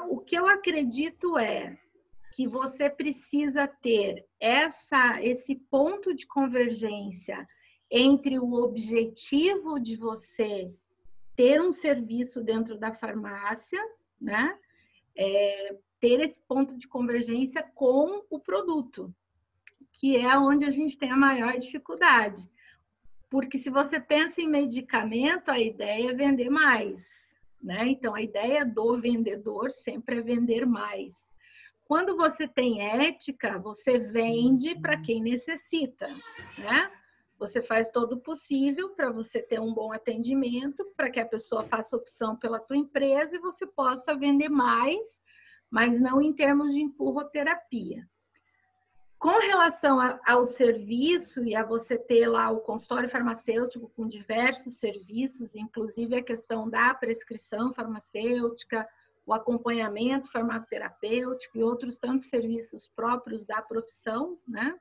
O que eu acredito é que você precisa ter esse ponto de convergência entre o objetivo de você ter um serviço dentro da farmácia, né? Ter esse ponto de convergência com o produto, que é onde a gente tem a maior dificuldade. Porque se você pensa em medicamento, a ideia é vender mais, né? Então, a ideia do vendedor sempre é vender mais. Quando você tem ética, você vende para quem necessita, né? Você faz todo o possível para você ter um bom atendimento, para que a pessoa faça opção pela tua empresa e você possa vender mais, mas não em termos de empurroterapia. Com relação ao serviço e a você ter lá o consultório farmacêutico com diversos serviços, inclusive a questão da prescrição farmacêutica, o acompanhamento farmacoterapêutico e outros tantos serviços próprios da profissão, né?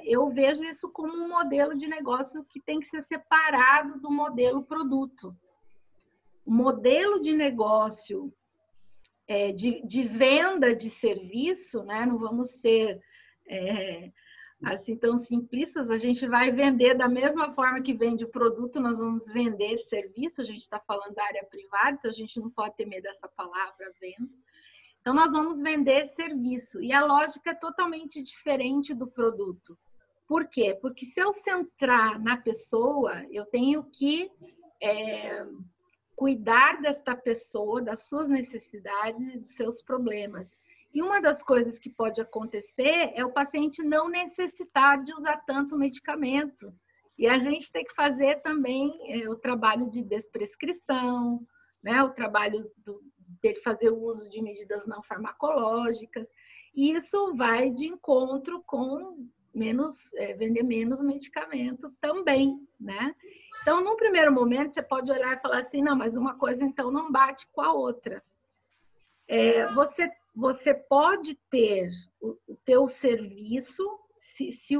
Eu vejo isso como um modelo de negócio que tem que ser separado do modelo produto. O modelo de negócio de venda de serviço, né? Não vamos ser assim tão simplistas, a gente vai vender da mesma forma que vende o produto, nós vamos vender serviço, a gente está falando da área privada, então a gente não pode ter medo dessa palavra, venda. Então, nós vamos vender serviço, e a lógica é totalmente diferente do produto. Por quê? Porque se eu centrar na pessoa, eu tenho que cuidar desta pessoa, das suas necessidades e dos seus problemas. E uma das coisas que pode acontecer é o paciente não necessitar de usar tanto medicamento. E a gente tem que fazer também o trabalho de desprescrição, né? O trabalho dele fazer o uso de medidas não farmacológicas. E isso vai de encontro com vender menos medicamento também, né? Então, num primeiro momento, você pode olhar e falar assim, não, mas uma coisa então não bate com a outra. Você pode ter o teu serviço, se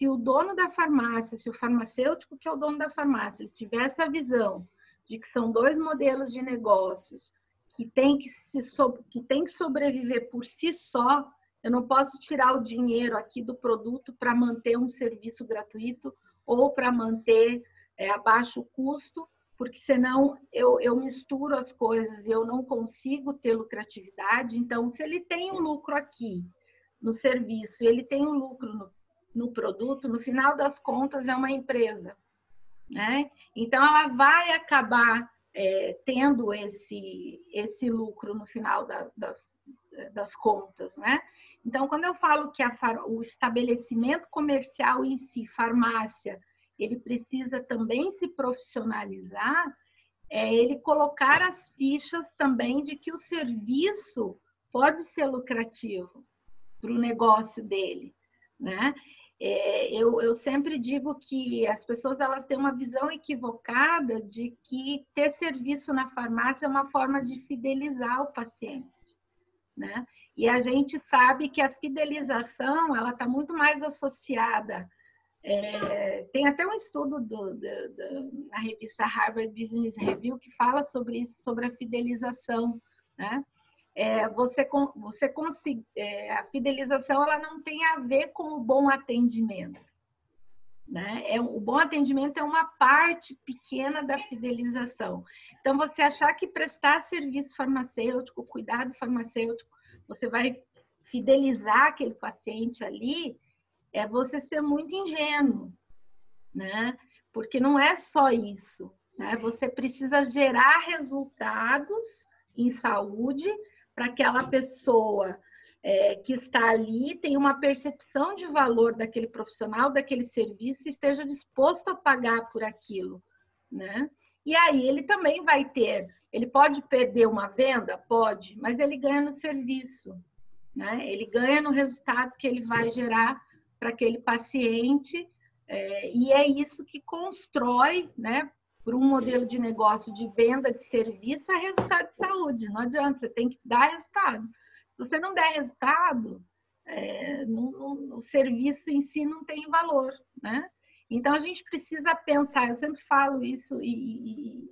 o dono da farmácia, se o farmacêutico que é o dono da farmácia, ele tiver essa visão de que são dois modelos de negócios que tem que sobreviver por si só, eu não posso tirar o dinheiro aqui do produto para manter um serviço gratuito ou para manter a baixo custo, porque senão eu misturo as coisas e eu não consigo ter lucratividade. Então, se ele tem um lucro aqui no serviço e ele tem um lucro no produto, no final das contas é uma empresa, né? Então, ela vai acabar tendo esse lucro no final das contas, né? Então, quando eu falo que o estabelecimento comercial em si, farmácia, ele precisa também se profissionalizar, ele colocar as fichas também de que o serviço pode ser lucrativo para o negócio dele, né? Eu sempre digo que as pessoas elas têm uma visão equivocada de que ter serviço na farmácia é uma forma de fidelizar o paciente, né? E a gente sabe que a fidelização ela está muito mais associada. Tem até um estudo na revista Harvard Business Review que fala sobre isso, sobre a fidelização, né? A fidelização ela não tem a ver com o bom atendimento, né? O bom atendimento é uma parte pequena da fidelização. Então, você achar que prestar serviço farmacêutico, cuidado farmacêutico, você vai fidelizar aquele paciente ali, é você ser muito ingênuo, né? Porque não é só isso, né? Você precisa gerar resultados em saúde para que aquela pessoa que está ali tenha uma percepção de valor daquele profissional, daquele serviço e esteja disposto a pagar por aquilo, né? E aí ele também vai ele pode perder uma venda? Pode, mas ele ganha no serviço, né? Ele ganha no resultado que ele vai gerar para aquele paciente, e é isso que constrói, né, para um modelo de negócio de venda de serviço, é resultado de saúde. Não adianta, você tem que dar resultado. Se você não der resultado, o serviço em si não tem valor, né? Então, a gente precisa pensar, eu sempre falo isso, e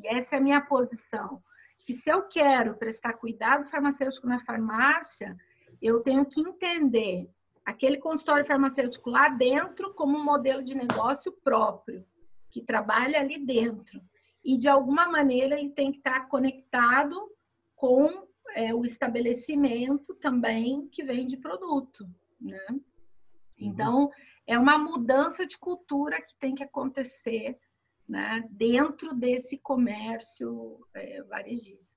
essa é a minha posição, que se eu quero prestar cuidado farmacêutico na farmácia, eu tenho que entender aquele consultório farmacêutico lá dentro como um modelo de negócio próprio, que trabalha ali dentro. E, de alguma maneira, ele tem que estar conectado com o estabelecimento também que vende produto, né? Então, é uma mudança de cultura que tem que acontecer, né, dentro desse comércio varejista.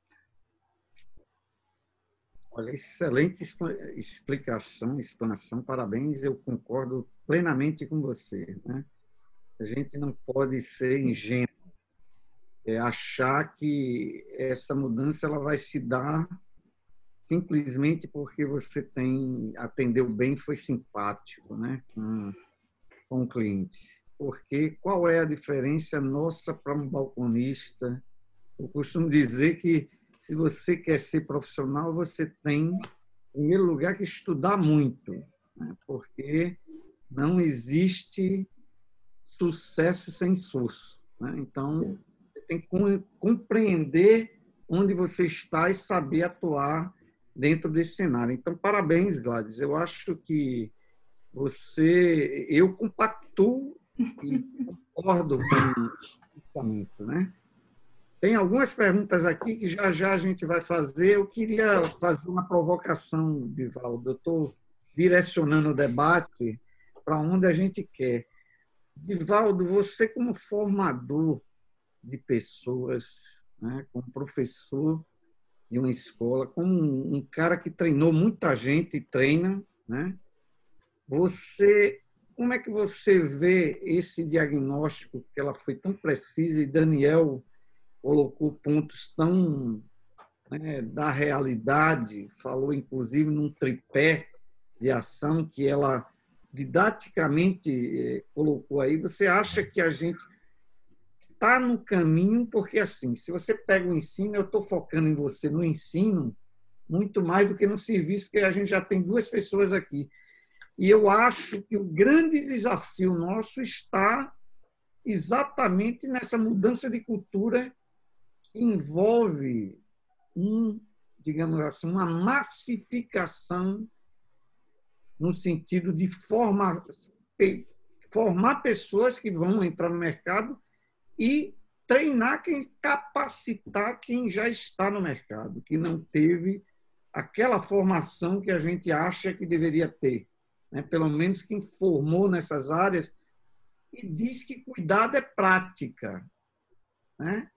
Olha, excelente explanação, parabéns, eu concordo plenamente com você, né? A gente não pode ser ingênuo, achar que essa mudança ela vai se dar simplesmente porque você atendeu bem, foi simpático, né, com o cliente. Porque qual é a diferença nossa para um balconista? Eu costumo dizer que se você quer ser profissional, você tem, em primeiro lugar, que estudar muito, né? Porque não existe sucesso sem esforço, né? Então, você tem que compreender onde você está e saber atuar dentro desse cenário. Então, parabéns, Gladys. Eu acho que eu compactuo e concordo com o pensamento, né? Tem algumas perguntas aqui que já a gente vai fazer. Eu queria fazer uma provocação, Divaldo. Eu estou direcionando o debate para onde a gente quer. Divaldo, você como formador de pessoas, né, como professor de uma escola, como um cara que treinou muita gente e treina, né? Como é que você vê esse diagnóstico, que ela foi tão precisa e Daniel colocou pontos tão, né, da realidade, falou inclusive num tripé de ação que ela didaticamente colocou aí. Você acha que a gente está no caminho? Porque, assim, se você pega o ensino, eu estou focando em você no ensino muito mais do que no serviço, porque a gente já tem duas pessoas aqui. E eu acho que o grande desafio nosso está exatamente nessa mudança de cultura que envolve digamos assim, uma massificação no sentido de formar pessoas que vão entrar no mercado e capacitar quem já está no mercado, que não teve aquela formação que a gente acha que deveria ter, né? Pelo menos quem formou nessas áreas e diz que cuidado é prática, né?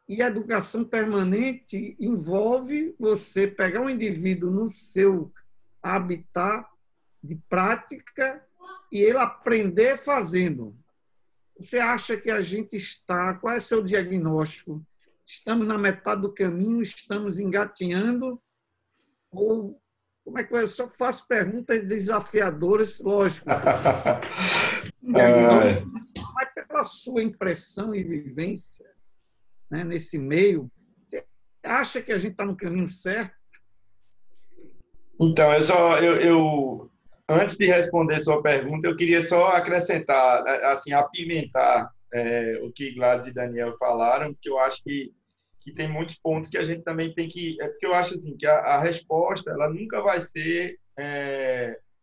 E a educação permanente envolve você pegar um indivíduo no seu habitat de prática e ele aprender fazendo. Você acha que a gente está... Qual é o seu diagnóstico? Estamos na metade do caminho, estamos engatinhando? Ou como é que eu só faço perguntas desafiadoras, lógico. Mas pela sua impressão e vivência, né, nesse meio, você acha que a gente está no caminho certo? Então, antes de responder sua pergunta, eu queria só acrescentar, assim, apimentar o que Gladys e Daniel falaram, que eu acho que tem muitos pontos que a gente também tem que... porque eu acho assim, que a resposta ela nunca vai ser...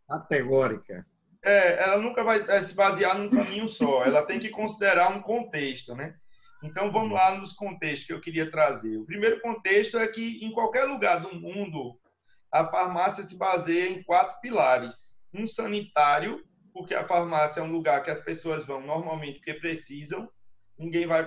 categórica. Ela nunca vai se basear num caminho só, ela tem que considerar um contexto, né? Então, vamos lá nos contextos que eu queria trazer. O primeiro contexto é que, em qualquer lugar do mundo, a farmácia se baseia em 4 pilares. Um sanitário, porque a farmácia é um lugar que as pessoas vão normalmente porque precisam.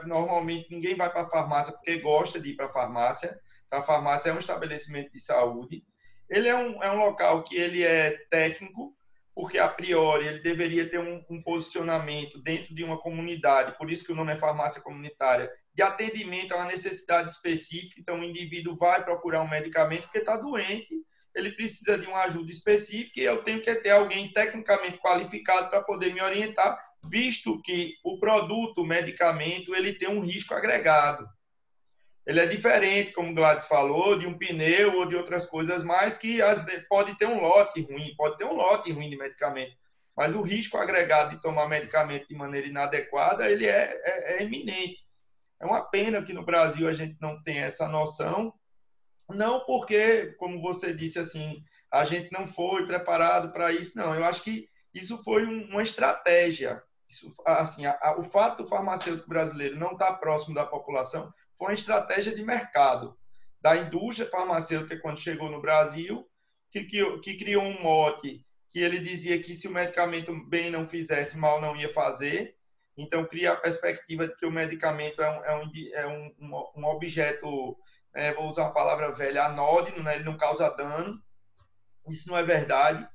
Normalmente, ninguém vai para a farmácia porque gosta de ir para a farmácia. A farmácia é um estabelecimento de saúde. Ele é um local que ele é técnico, porque, a priori, ele deveria ter um posicionamento dentro de uma comunidade, por isso que o nome é farmácia comunitária, de atendimento a uma necessidade específica. Então, o indivíduo vai procurar um medicamento porque está doente, ele precisa de uma ajuda específica e eu tenho que ter alguém tecnicamente qualificado para poder me orientar, visto que o produto, o medicamento, ele tem um risco agregado. Ele é diferente, como o Gladys falou, de um pneu ou de outras coisas mais que às vezes pode ter um lote ruim de medicamento, mas o risco agregado de tomar medicamento de maneira inadequada, ele é iminente. É uma pena que no Brasil a gente não tem essa noção, não porque, como você disse assim, a gente não foi preparado para isso, não. Eu acho que isso foi uma estratégia. Isso, assim, o fato do farmacêutico brasileiro não estar próximo da população foi uma estratégia de mercado da indústria farmacêutica quando chegou no Brasil, que criou um mote que ele dizia que se o medicamento bem não fizesse, mal não ia fazer. Então, cria a perspectiva de que o medicamento é um objeto, vou usar a palavra velha, anódino, né? Ele não causa dano. Isso não é verdade.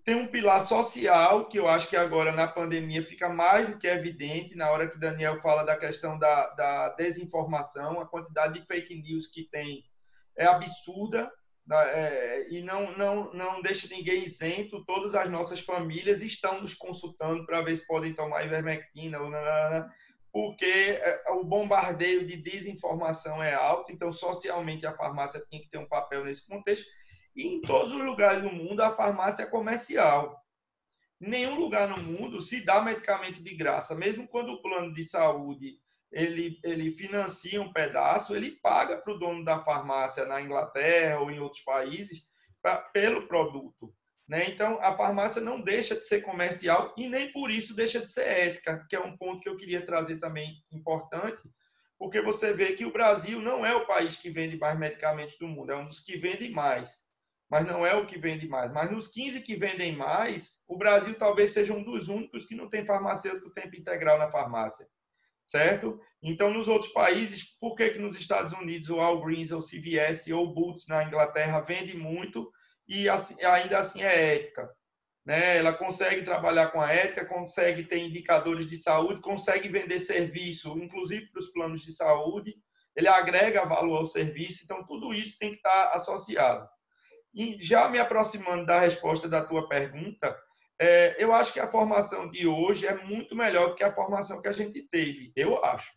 Tem um pilar social, que eu acho que agora na pandemia fica mais do que evidente, na hora que Daniel fala da questão da desinformação, a quantidade de fake news que tem é absurda. e não deixa ninguém isento, todas as nossas famílias estão nos consultando para ver se podem tomar ivermectina, porque o bombardeio de desinformação é alto, então socialmente a farmácia tinha que ter um papel nesse contexto, e em todos os lugares do mundo a farmácia é comercial. Em nenhum lugar no mundo se dá medicamento de graça, mesmo quando o plano de saúde ele financia um pedaço, ele paga para o dono da farmácia na Inglaterra ou em outros países pelo produto. Né? Então, a farmácia não deixa de ser comercial e nem por isso deixa de ser ética, que é um ponto que eu queria trazer também importante, porque você vê que o Brasil não é o país que vende mais medicamentos do mundo, é um dos que vende mais, mas não é o que vende mais. Mas nos 15 que vendem mais, o Brasil talvez seja um dos únicos que não tem farmacêutico tempo integral na farmácia. Certo? Então, nos outros países, por que nos Estados Unidos o Walgreens ou CVS ou Boots na Inglaterra vende muito e assim, ainda assim é ética? Né? Ela consegue trabalhar com a ética, consegue ter indicadores de saúde, consegue vender serviço, inclusive para os planos de saúde, ele agrega valor ao serviço, então tudo isso tem que estar associado. E já me aproximando da resposta da tua pergunta, eu acho que a formação de hoje é muito melhor do que a formação que a gente teve, eu acho,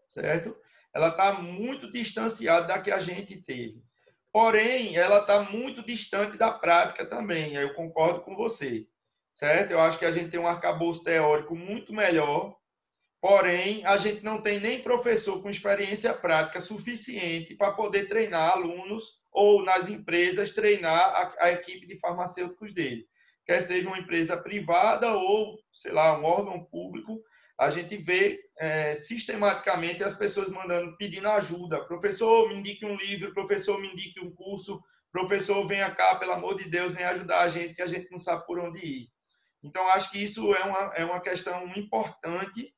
certo? Ela está muito distanciada da que a gente teve. Porém, ela está muito distante da prática também, eu concordo com você, certo? Eu acho que a gente tem um arcabouço teórico muito melhor, porém, a gente não tem nem professor com experiência prática suficiente para poder treinar alunos ou nas empresas treinar a equipe de farmacêuticos dele. Quer seja uma empresa privada ou, sei lá, um órgão público, a gente vê sistematicamente as pessoas pedindo ajuda. Professor, me indique um livro, professor, me indique um curso, professor, venha cá, pelo amor de Deus, venha ajudar a gente, que a gente não sabe por onde ir. Então, acho que isso é uma questão importante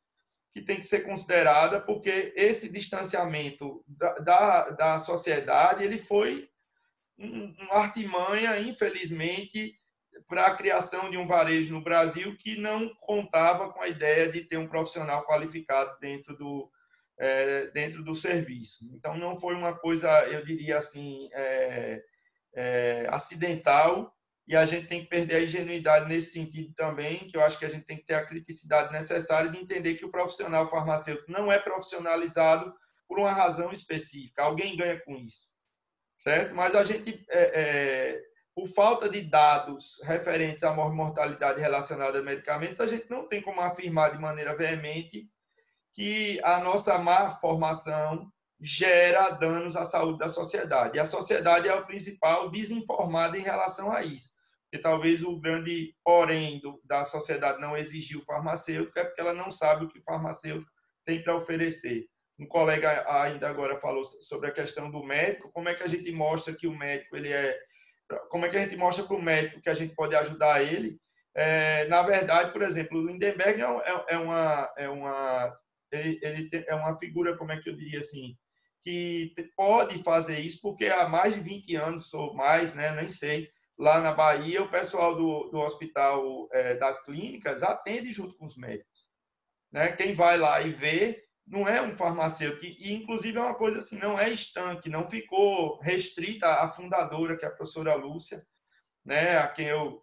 que tem que ser considerada, porque esse distanciamento da sociedade ele foi uma artimanha, infelizmente, para a criação de um varejo no Brasil que não contava com a ideia de ter um profissional qualificado dentro do serviço. Então, não foi uma coisa, eu diria assim, acidental, e a gente tem que perder a ingenuidade nesse sentido também, que eu acho que a gente tem que ter a criticidade necessária de entender que o profissional farmacêutico não é profissionalizado por uma razão específica. Alguém ganha com isso, certo? Mas a gente, por falta de dados referentes à mortalidade relacionada a medicamentos, a gente não tem como afirmar de maneira veemente que a nossa má formação gera danos à saúde da sociedade. E a sociedade é o principal desinformada em relação a isso. Porque talvez o grande porém da sociedade não exigir o farmacêutico é porque ela não sabe o que o farmacêutico tem para oferecer. Um colega ainda agora falou sobre a questão do médico, como é que a gente mostra que o médico como é que a gente mostra para o médico que a gente pode ajudar ele? Na verdade, por exemplo, o Lindenberg é uma figura, como é que eu diria assim, que pode fazer isso, porque há mais de 20 anos ou mais, né, nem sei, lá na Bahia, o pessoal do hospital das clínicas atende junto com os médicos. Né? Quem vai lá e vê não é um farmacêutico, e inclusive é uma coisa assim, não é estanque, não ficou restrita à fundadora, que é a professora Lúcia, né, a quem eu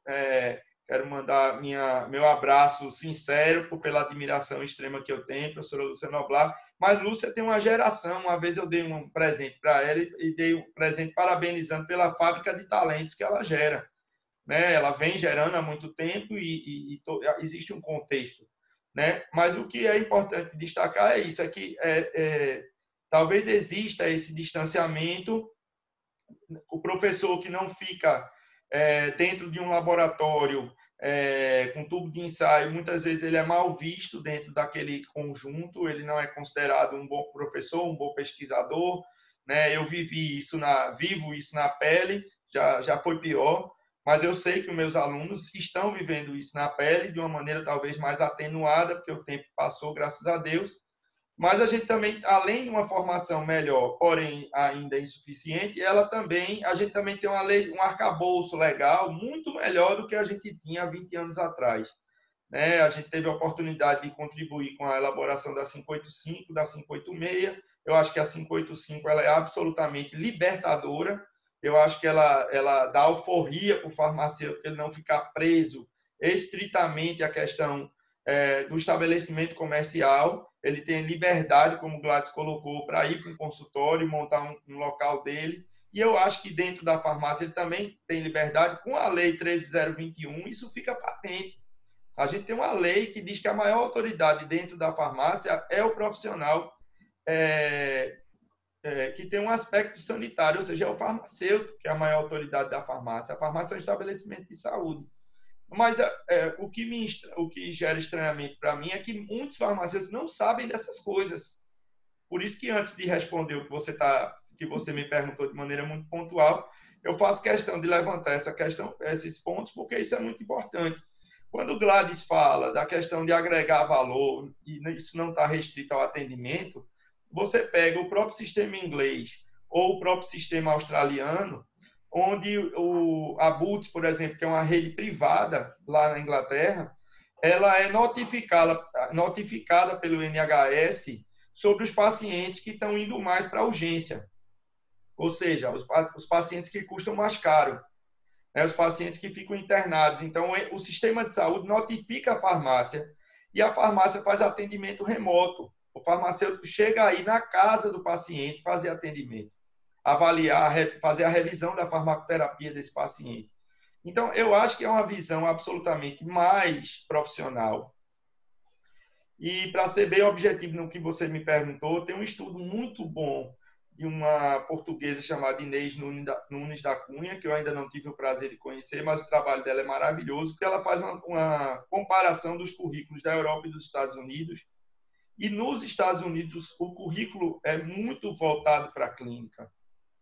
quero mandar meu abraço sincero pela admiração extrema que eu tenho, professora Lúcia Noblar. Mas Lúcia tem uma geração. Uma vez eu dei um presente para ela e dei um presente parabenizando pela fábrica de talentos que ela gera. Né? Ela vem gerando há muito tempo e existe um contexto. Né? Mas o que é importante destacar é isso, é que talvez exista esse distanciamento, o professor que não fica dentro de um laboratório com tubo de ensaio, muitas vezes ele é mal visto dentro daquele conjunto, ele não é considerado um bom professor, um bom pesquisador, né? Eu vivo isso na pele, já foi pior, mas eu sei que os meus alunos estão vivendo isso na pele de uma maneira talvez mais atenuada, porque o tempo passou, graças a Deus. Mas a gente também, além de uma formação melhor, porém ainda insuficiente, a gente também tem um arcabouço legal muito melhor do que a gente tinha há 20 anos atrás. Né? A gente teve a oportunidade de contribuir com a elaboração da 585, da 586. Eu acho que a 585 ela é absolutamente libertadora. Eu acho que ela dá alforria para o farmacêutico, ele não ficar preso estritamente à questão do estabelecimento comercial. Ele tem liberdade, como o Gladys colocou, para ir para um consultório, montar um local dele. E eu acho que dentro da farmácia ele também tem liberdade. Com a Lei 13.021, isso fica patente. A gente tem uma lei que diz que a maior autoridade dentro da farmácia é o profissional que tem um aspecto sanitário, ou seja, é o farmacêutico que é a maior autoridade da farmácia. A farmácia é um estabelecimento de saúde. Mas o que gera estranhamento para mim é que muitos farmacêuticos não sabem dessas coisas. Por isso que antes de responder o que você me perguntou de maneira muito pontual, eu faço questão de levantar esses pontos, porque isso é muito importante. Quando o Gladys fala da questão de agregar valor, e isso não está restrito ao atendimento, você pega o próprio sistema inglês ou o próprio sistema australiano, onde a Boots, por exemplo, que é uma rede privada lá na Inglaterra, ela é notificada pelo NHS sobre os pacientes que estão indo mais para a urgência. Ou seja, os pacientes que custam mais caro. Os pacientes que ficam internados. Então, o sistema de saúde notifica a farmácia e a farmácia faz atendimento remoto. O farmacêutico chega aí na casa do paciente fazer atendimento, avaliar, fazer a revisão da farmacoterapia desse paciente. Então, eu acho que é uma visão absolutamente mais profissional. E, para ser bem objetivo no que você me perguntou, tem um estudo muito bom de uma portuguesa chamada Inês Nunes da Cunha, que eu ainda não tive o prazer de conhecer, mas o trabalho dela é maravilhoso, porque ela faz uma comparação dos currículos da Europa e dos Estados Unidos. E nos Estados Unidos, o currículo é muito voltado para a clínica.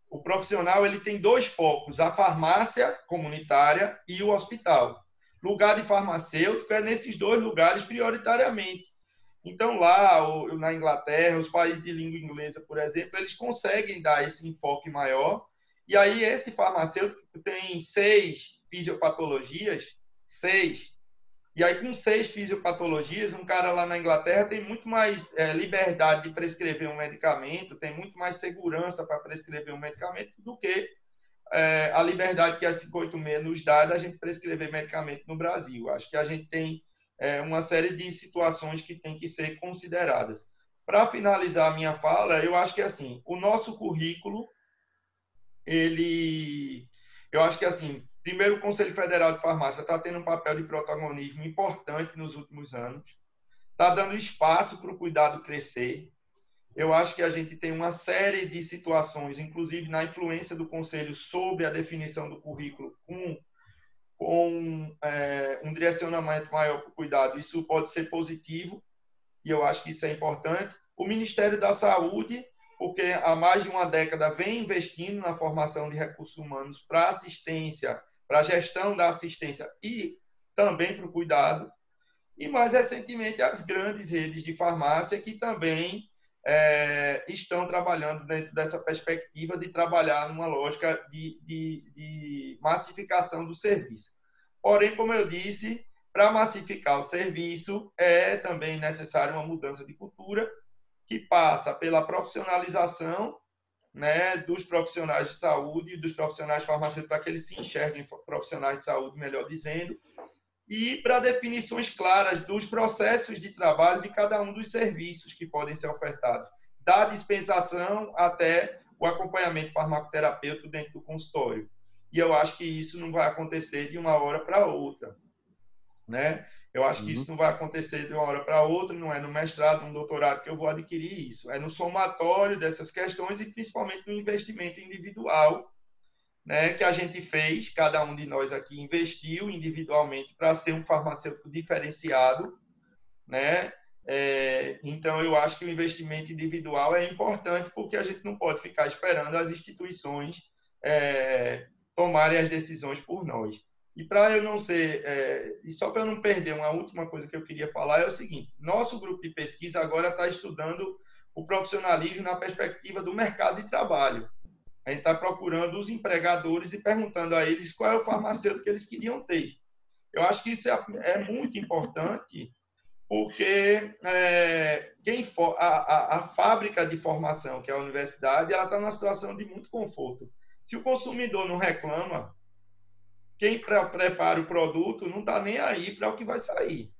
O profissional ele tem dois focos, a farmácia comunitária e o hospital. Lugar de farmacêutico é nesses dois lugares prioritariamente. Então, lá na Inglaterra, os países de língua inglesa, por exemplo, eles conseguem dar esse enfoque maior. E aí, esse farmacêutico tem 6 fisiopatologias, 6. E aí, com 6 fisiopatologias, um cara lá na Inglaterra tem muito mais liberdade de prescrever um medicamento, tem muito mais segurança para prescrever um medicamento do que a liberdade que a 586 nos dá da gente prescrever medicamento no Brasil. Acho que a gente tem uma série de situações que tem que ser consideradas. Para finalizar a minha fala, eu acho que assim, o nosso currículo, eu acho que assim, primeiro o Conselho Federal de Farmácia está tendo um papel de protagonismo importante nos últimos anos, está dando espaço para o cuidado crescer. Eu acho que a gente tem uma série de situações, inclusive na influência do Conselho sobre a definição do currículo com um direcionamento maior para o cuidado. Isso pode ser positivo e eu acho que isso é importante. O Ministério da Saúde, porque há mais de uma década vem investindo na formação de recursos humanos para assistência, para a gestão da assistência e também para o cuidado. E mais recentemente as grandes redes de farmácia que também estão trabalhando dentro dessa perspectiva de trabalhar numa lógica de massificação do serviço. Porém, como eu disse, para massificar o serviço é também necessária uma mudança de cultura que passa pela profissionalização, né, dos profissionais de saúde, dos profissionais farmacêuticos, para que eles se enxerguem profissionais de saúde, melhor dizendo, e para definições claras dos processos de trabalho de cada um dos serviços que podem ser ofertados, da dispensação até o acompanhamento farmacoterapêutico dentro do consultório. E eu acho que isso não vai acontecer de uma hora para outra, né? Eu acho que isso não vai acontecer de uma hora para outra, não é no mestrado, no doutorado que eu vou adquirir isso. É no somatório dessas questões e principalmente no investimento individual, né, que a gente fez, cada um de nós aqui investiu individualmente para ser um farmacêutico diferenciado, né? Então, eu acho que o investimento individual é importante porque a gente não pode ficar esperando as instituições tomarem as decisões por nós. E para eu não ser, e só para eu não perder, uma última coisa que eu queria falar é o seguinte: nosso grupo de pesquisa agora está estudando o profissionalismo na perspectiva do mercado de trabalho. A gente está procurando os empregadores e perguntando a eles qual é o farmacêutico que eles queriam ter. Eu acho que isso é muito importante, porque a fábrica de formação, que é a universidade, ela está numa situação de muito conforto. Se o consumidor não reclama, quem prepara o produto não está nem aí para o que vai sair.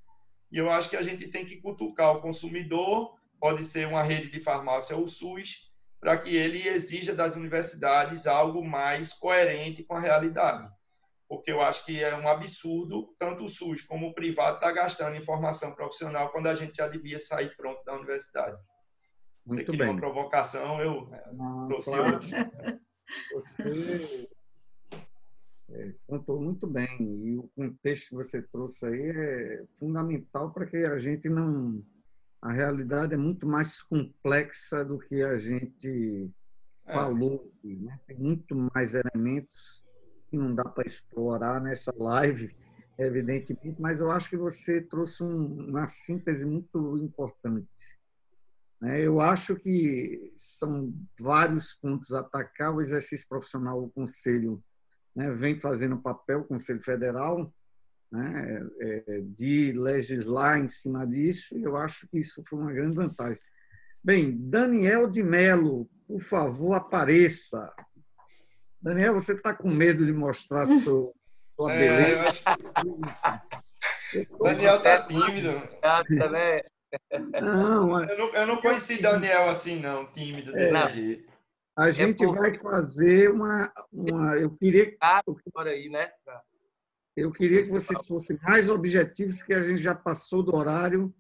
E eu acho que a gente tem que cutucar o consumidor, pode ser uma rede de farmácia ou o SUS, para que ele exija das universidades algo mais coerente com a realidade. Porque eu acho que é um absurdo, tanto o SUS como o privado está gastando em formação profissional quando a gente já devia sair pronto da universidade. Você Muito queria bem. uma provocação, eu trouxe claro. outra. Você contou muito bem, e o contexto que você trouxe aí é fundamental para que a gente não... A realidade é muito mais complexa do que a gente falou, né? Tem muito mais elementos que não dá para explorar nessa live, evidentemente, mas eu acho que você trouxe uma síntese muito importante, né? Eu acho que são vários pontos a atacar. O exercício profissional, o Conselho, né, vem fazendo papel, o Conselho Federal, né, de legislar em cima disso, e eu acho que isso foi uma grande vantagem. Bem, Daniel de Mello, por favor, apareça. Daniel, você está com medo de mostrar sua beleza? Eu acho que Daniel está tímido. Né? Não, Eu não conheci Daniel assim, não, tímido desse jeito. A gente vai fazer uma... Eu queria aí, né? que vocês fossem mais objetivos, que a gente já passou do horário.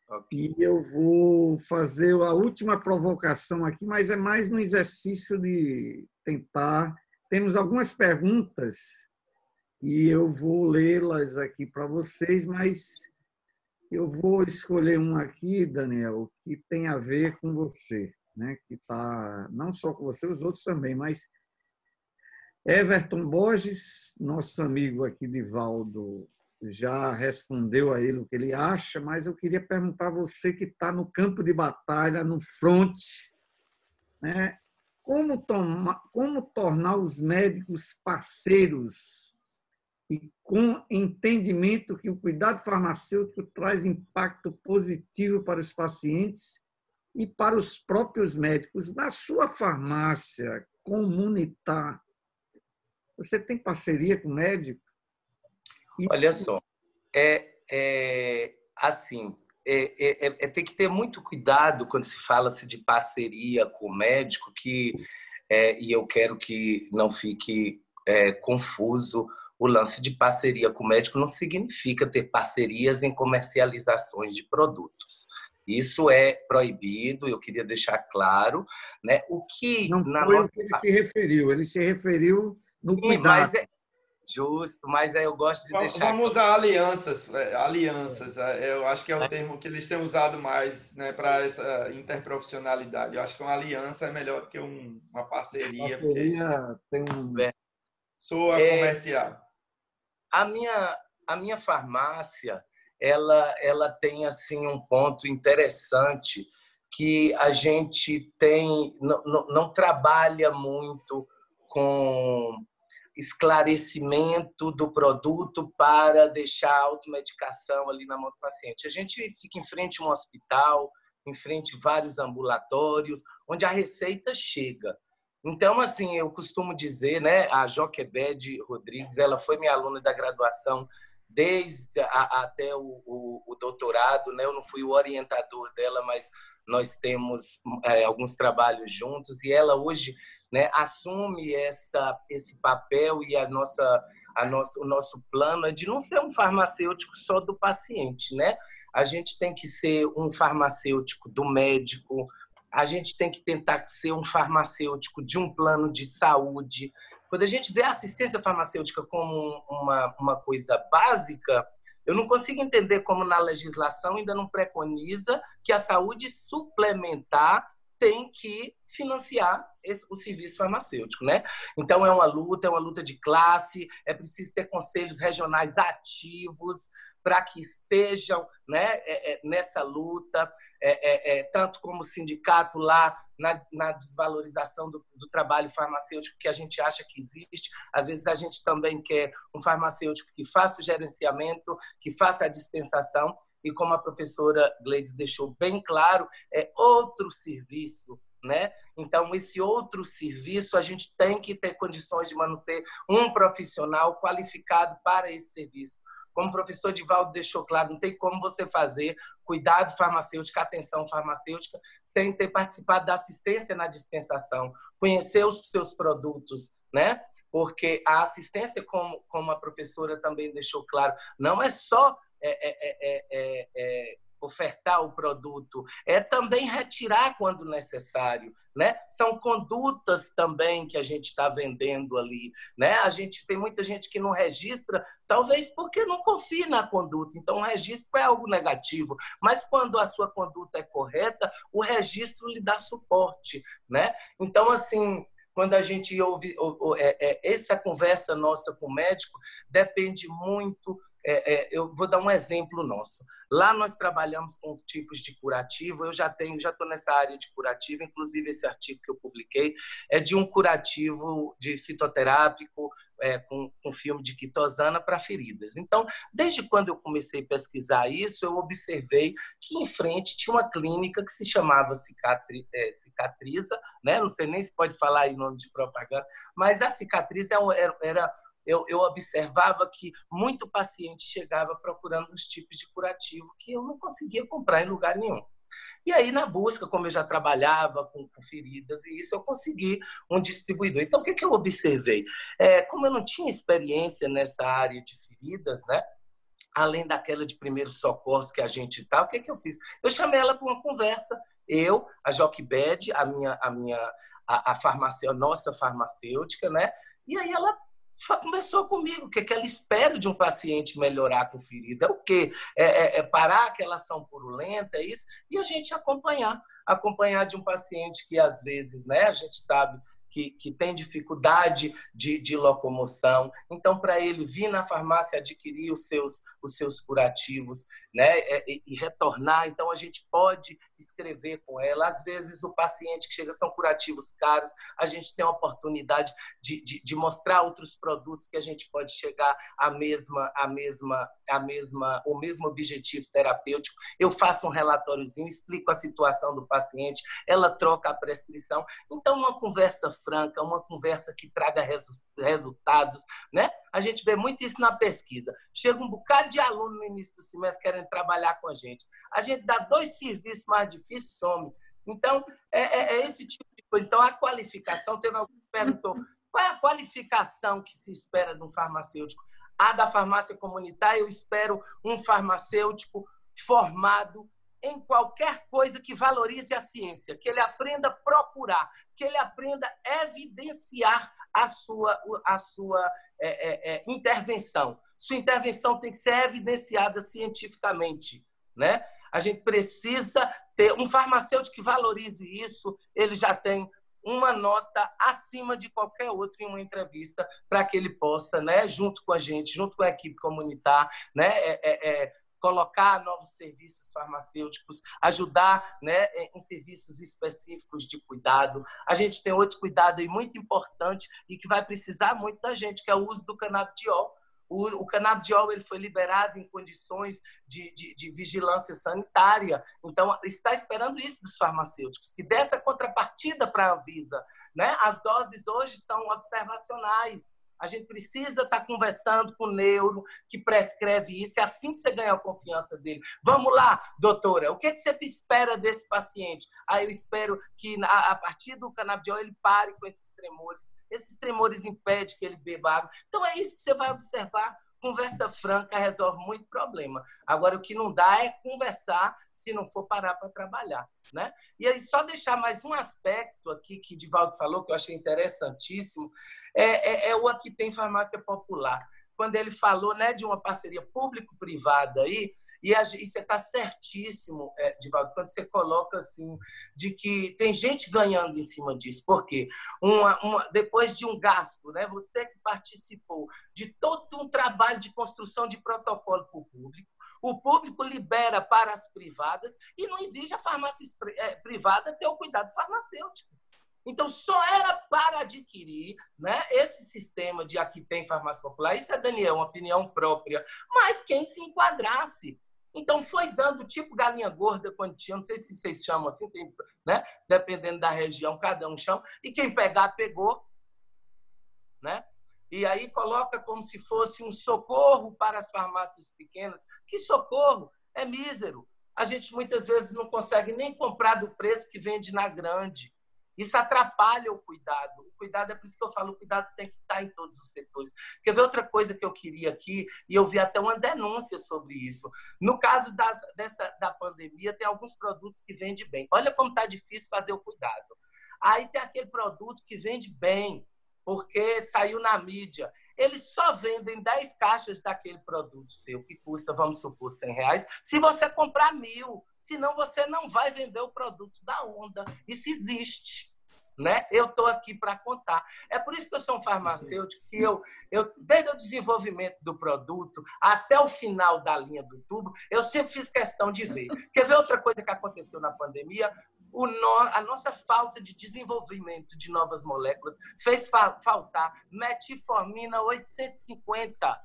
Okay. E eu vou fazer a última provocação aqui, mas é mais no exercício de tentar... Temos algumas perguntas e eu vou lê-las aqui para vocês, mas eu vou escolher uma aqui, Daniel, que tem a ver com você, né? Que está não só com você, os outros também, mas Everton Borges, nosso amigo aqui de Valdo, já respondeu a ele o que ele acha, mas eu queria perguntar a você que está no campo de batalha, no front, né? Como tornar os médicos parceiros e com entendimento que o cuidado farmacêutico traz impacto positivo para os pacientes e para os próprios médicos. Na sua farmácia comunitária, você tem parceria com o médico? Olha só, assim, tem que ter muito cuidado quando se fala-se de parceria com o médico, e eu quero que não fique confuso. O lance de parceria com o médico não significa ter parcerias em comercializações de produtos. Isso é proibido, eu queria deixar claro, né? O que não foi o que ele se referiu no cuidado. Justo, mas eu gosto de deixar... Vamos usar alianças. Eu acho que é o termo que eles têm usado mais, né, para essa interprofissionalidade. Eu acho que uma aliança é melhor do que uma parceria. Tem soa comercial. A minha farmácia, ela tem assim um ponto interessante, que a gente não trabalha muito com esclarecimento do produto para deixar a automedicação ali na mão do paciente. A gente fica em frente a um hospital, em frente a vários ambulatórios, onde a receita chega. Então, assim, eu costumo dizer, né, a Joquebede Rodrigues, ela foi minha aluna da graduação até o doutorado, né? Eu não fui o orientador dela, mas nós temos alguns trabalhos juntos, e ela hoje, né, assume esse papel, e o nosso plano é de não ser um farmacêutico só do paciente, né? A gente tem que ser um farmacêutico do médico, a gente tem que tentar ser um farmacêutico de um plano de saúde. Quando a gente vê a assistência farmacêutica como uma coisa básica, eu não consigo entender como na legislação ainda não preconiza que a saúde suplementar tem que financiar o serviço farmacêutico, né? Então, é uma luta de classe, é preciso ter conselhos regionais ativos para que estejam, né, nessa luta, tanto como sindicato lá na desvalorização do trabalho farmacêutico que a gente acha que existe. Às vezes a gente também quer um farmacêutico que faça o gerenciamento, que faça a dispensação, e como a professora Gleides deixou bem claro, é outro serviço né? Então, esse outro serviço, a gente tem que ter condições de manter um profissional qualificado para esse serviço. Como o professor Divaldo deixou claro, não tem como você fazer cuidado farmacêutico, atenção farmacêutica, sem ter participado da assistência na dispensação, conhecer os seus produtos, né? Porque a assistência, como a professora também deixou claro, não é só ofertar o produto, é também retirar quando necessário, né? São condutas também que a gente está vendendo ali, né? A gente tem muita gente que não registra, talvez porque não confia na conduta. Então, o registro é algo negativo, mas quando a sua conduta é correta, o registro lhe dá suporte, né? Então, assim, quando a gente ouve essa conversa nossa com o médico, depende muito. Eu vou dar um exemplo nosso. Lá nós trabalhamos com os tipos de curativo. Eu já estou nessa área de curativo, inclusive esse artigo que eu publiquei é de um curativo de fitoterápico com filme de quitosana para feridas. Então, desde quando eu comecei a pesquisar isso, eu observei que em frente tinha uma clínica que se chamava Cicatriza, né? Não sei nem se pode falar em nome de propaganda, mas a Cicatriza era eu observava que muito paciente chegava procurando os tipos de curativo que eu não conseguia comprar em lugar nenhum. E aí, na busca, como eu já trabalhava com feridas e isso, eu consegui um distribuidor. Então, o que eu observei? Como eu não tinha experiência nessa área de feridas, né? Além daquela de primeiros socorros que a gente tá, o que eu fiz? Eu chamei ela para uma conversa. Eu, a Joquebed, a nossa farmacêutica, né? E aí ela conversou comigo o que ela espera de um paciente melhorar com ferida. É o quê? Parar aquela ação purulenta, é isso? E a gente acompanhar de um paciente que, às vezes, né, a gente sabe que tem dificuldade de locomoção. Então, para ele vir na farmácia adquirir os seus curativos, né, e retornar, então a gente pode escrever com ela. Às vezes, o paciente que chega são curativos caros, a gente tem a oportunidade de mostrar outros produtos que a gente pode chegar o mesmo objetivo terapêutico. Eu faço um relatóriozinho, explico a situação do paciente, ela troca a prescrição. Então, uma conversa franca, uma conversa que traga resultados, né? A gente vê muito isso na pesquisa. Chega um bocado de aluno no início do semestre querendo trabalhar com a gente. A gente dá 2 serviços mais difíceis, some. Então, esse tipo de coisa. Então, a qualificação, teve alguém que perguntou, qual é a qualificação que se espera de um farmacêutico? A da farmácia comunitária, eu espero um farmacêutico formado em qualquer coisa que valorize a ciência, que ele aprenda a procurar, que ele aprenda a evidenciar a sua intervenção. Sua intervenção tem que ser evidenciada cientificamente, né? A gente precisa ter um farmacêutico que valorize isso, ele já tem uma nota acima de qualquer outro em uma entrevista para que ele possa, né, junto com a gente, junto com a equipe comunitária, né, colocar novos serviços farmacêuticos, ajudar, né, em serviços específicos de cuidado. A gente tem outro cuidado aí muito importante e que vai precisar muito da gente, que é o uso do canabidiol. O canabidiol ele foi liberado em condições de vigilância sanitária. Então, está esperando isso dos farmacêuticos, que dessa contrapartida para a Anvisa, né? As doses hoje são observacionais. A gente precisa estar conversando com o neuro que prescreve isso, é assim que você ganha a confiança dele. Vamos lá, doutora, o que você espera desse paciente? Eu espero que, a partir do canabidiol, ele pare com esses tremores. Esses tremores impedem que ele beba água. Então, é isso que você vai observar. Conversa franca resolve muito problema. Agora, o que não dá é conversar se não for parar para trabalhar, né? E aí, só deixar mais um aspecto aqui que Divaldo falou, que eu achei interessantíssimo, o Aqui Tem Farmácia Popular. Quando ele falou, né, de uma parceria público-privada aí, e você está certíssimo, Divaldo, quando você coloca assim, de que tem gente ganhando em cima disso. Por quê? Depois de um gasto, né, você que participou de todo um trabalho de construção de protocolo para o público libera para as privadas e não exige a farmácia privada ter o cuidado farmacêutico. Então, só era para adquirir, né, esse sistema de Aqui Tem Farmácia Popular. Isso é, Daniel, uma opinião própria. Mas quem se enquadrasse. Então, foi dando tipo galinha gorda quando tinha, não sei se vocês chamam assim, tem, né? Dependendo da região, cada um chama. E quem pegar, pegou. Né? E aí coloca como se fosse um socorro para as farmácias pequenas. Que socorro? É mísero. A gente muitas vezes não consegue nem comprar do preço que vende na grande. Isso atrapalha o cuidado. O cuidado, é por isso que eu falo, o cuidado tem que estar em todos os setores. Quer ver outra coisa que eu queria aqui, e eu vi até uma denúncia sobre isso. No caso da pandemia, tem alguns produtos que vendem bem. Olha como está difícil fazer o cuidado. Aí tem aquele produto que vende bem, porque saiu na mídia. Eles só vendem 10 caixas daquele produto seu, que custa, vamos supor, R$100, se você comprar 1.000. Senão você não vai vender o produto da onda. Isso existe. Né? Eu estou aqui para contar. É por isso que eu sou um farmacêutico, que desde o desenvolvimento do produto até o final da linha do tubo, eu sempre fiz questão de ver. Quer ver outra coisa que aconteceu na pandemia? A nossa falta de desenvolvimento de novas moléculas fez faltar metformina 850.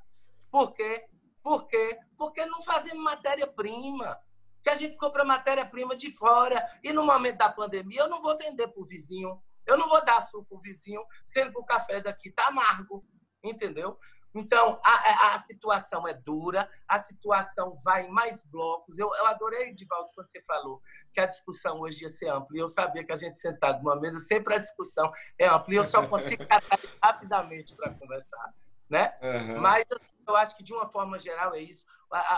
Por quê? Por quê? Porque não fazemos matéria-prima. Que a gente compra matéria-prima de fora. E no momento da pandemia, eu não vou vender para o vizinho. Eu não vou dar açúcar para o vizinho, sendo que o café daqui está amargo. Entendeu? Então, a situação é dura, a situação vai em mais blocos. Eu adorei, Divaldo, quando você falou que a discussão hoje ia ser ampla. E eu sabia que a gente sentado numa mesa, sempre a discussão é ampla. E eu só consigo catar rapidamente para conversar. Né? Uhum. Mas eu acho que, de uma forma geral, é isso.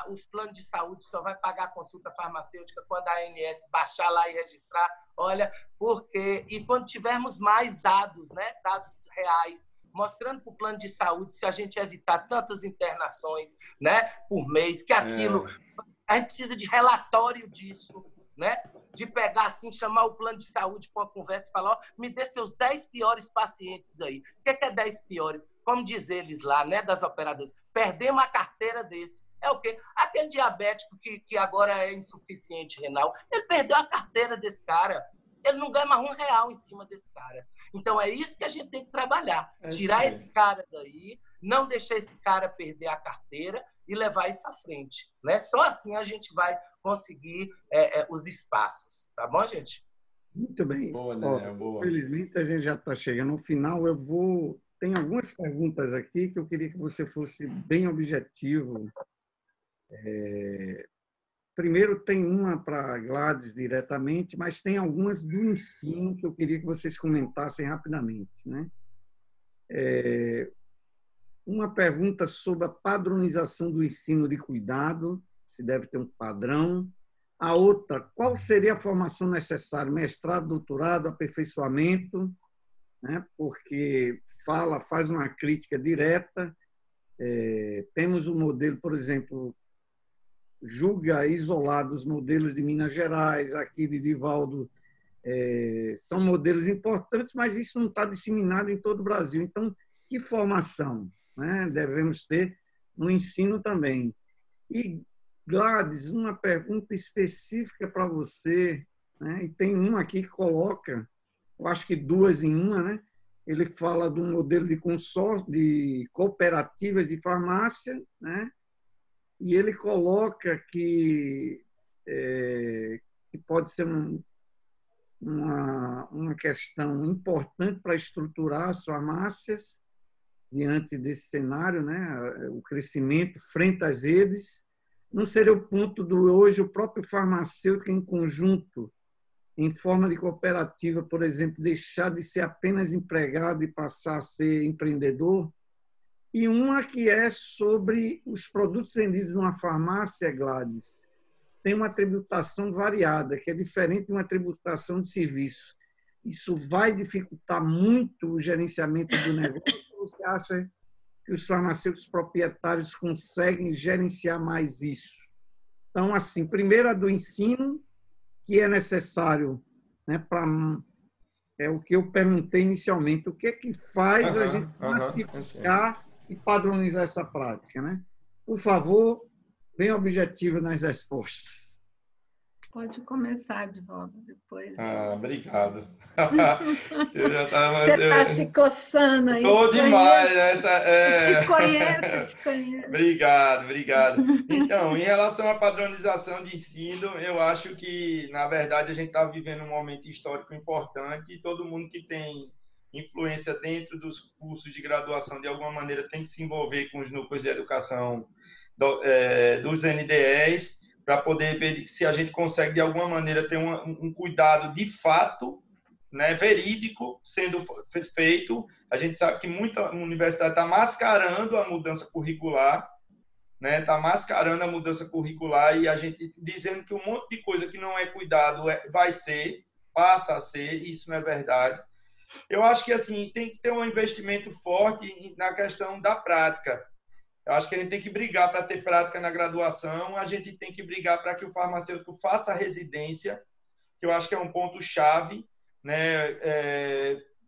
Os planos de saúde só vai pagar a consulta farmacêutica quando a ANS baixar lá e registrar. Olha, porque... E quando tivermos mais dados, né? Dados reais, mostrando para o plano de saúde se a gente evitar tantas internações, né, por mês, que aquilo... A gente precisa de relatório disso, né? De pegar assim, chamar o plano de saúde para uma conversa e falar, ó, me dê seus 10 piores pacientes aí. O que é 10 piores? Como diz eles lá, né, das operadoras, perder uma carteira desse. É o quê? Aquele diabético que agora é insuficiente renal, ele perdeu a carteira desse cara. Ele não ganha mais R$1 em cima desse cara. Então, é isso que a gente tem que trabalhar. Tirar esse cara daí, não deixar esse cara perder a carteira e levar isso à frente. Né? Só assim a gente vai conseguir os espaços. Tá bom, gente? Muito bem. Boa, né? Boa. Felizmente, a gente já está chegando ao final. Tem algumas perguntas aqui que eu queria que você fosse bem objetivo. Primeiro, tem uma para a Gladys diretamente, mas tem algumas do ensino que eu queria que vocês comentassem rapidamente. Né? Uma pergunta sobre a padronização do ensino de cuidado, se deve ter um padrão. A outra, qual seria a formação necessária? Mestrado, doutorado, aperfeiçoamento? Né? Porque faz uma crítica direta. Temos um modelo, por exemplo, julga isolado os modelos de Minas Gerais, aqui de Divaldo, são modelos importantes, mas isso não está disseminado em todo o Brasil. Então, que formação, né, devemos ter no ensino também? E, Gladys, uma pergunta específica para você, né, e tem uma aqui que coloca, eu acho que duas em uma, né? Ele fala de um modelo de consórcio, de cooperativas de farmácia, né? E ele coloca que pode ser uma questão importante para estruturar as farmácias diante desse cenário, né? O crescimento frente às redes. Não seria o ponto do hoje o próprio farmacêutico em conjunto, em forma de cooperativa, por exemplo, deixar de ser apenas empregado e passar a ser empreendedor? E uma que é sobre os produtos vendidos numa farmácia, Gladys, tem uma tributação variada, que é diferente de uma tributação de serviços. Isso vai dificultar muito o gerenciamento do negócio? Ou você acha que os farmacêuticos proprietários conseguem gerenciar mais isso? Então, assim, primeiro a do ensino, que é necessário, né, é o que eu perguntei inicialmente, o que é que faz a gente massificar e padronizar essa prática, né? Por favor, bem objetivo nas respostas. Pode começar, Divaldo, depois. Obrigado. Você está se coçando aí. Estou demais. Eu te conheço. Obrigado. Então, em relação à padronização de ensino, eu acho que, na verdade, a gente está vivendo um momento histórico importante e todo mundo que tem influência dentro dos cursos de graduação, de alguma maneira, tem que se envolver com os núcleos de educação dos NDEs, para poder ver se a gente consegue, de alguma maneira, ter um cuidado de fato, né, verídico, sendo feito. A gente sabe que muita universidade está mascarando a mudança curricular, né, está mascarando a mudança curricular e a gente dizendo que um monte de coisa que não é cuidado passa a ser, isso não é verdade. Eu acho que assim tem que ter um investimento forte na questão da prática. Eu acho que a gente tem que brigar para ter prática na graduação, a gente tem que brigar para que o farmacêutico faça a residência, que eu acho que é um ponto-chave, né?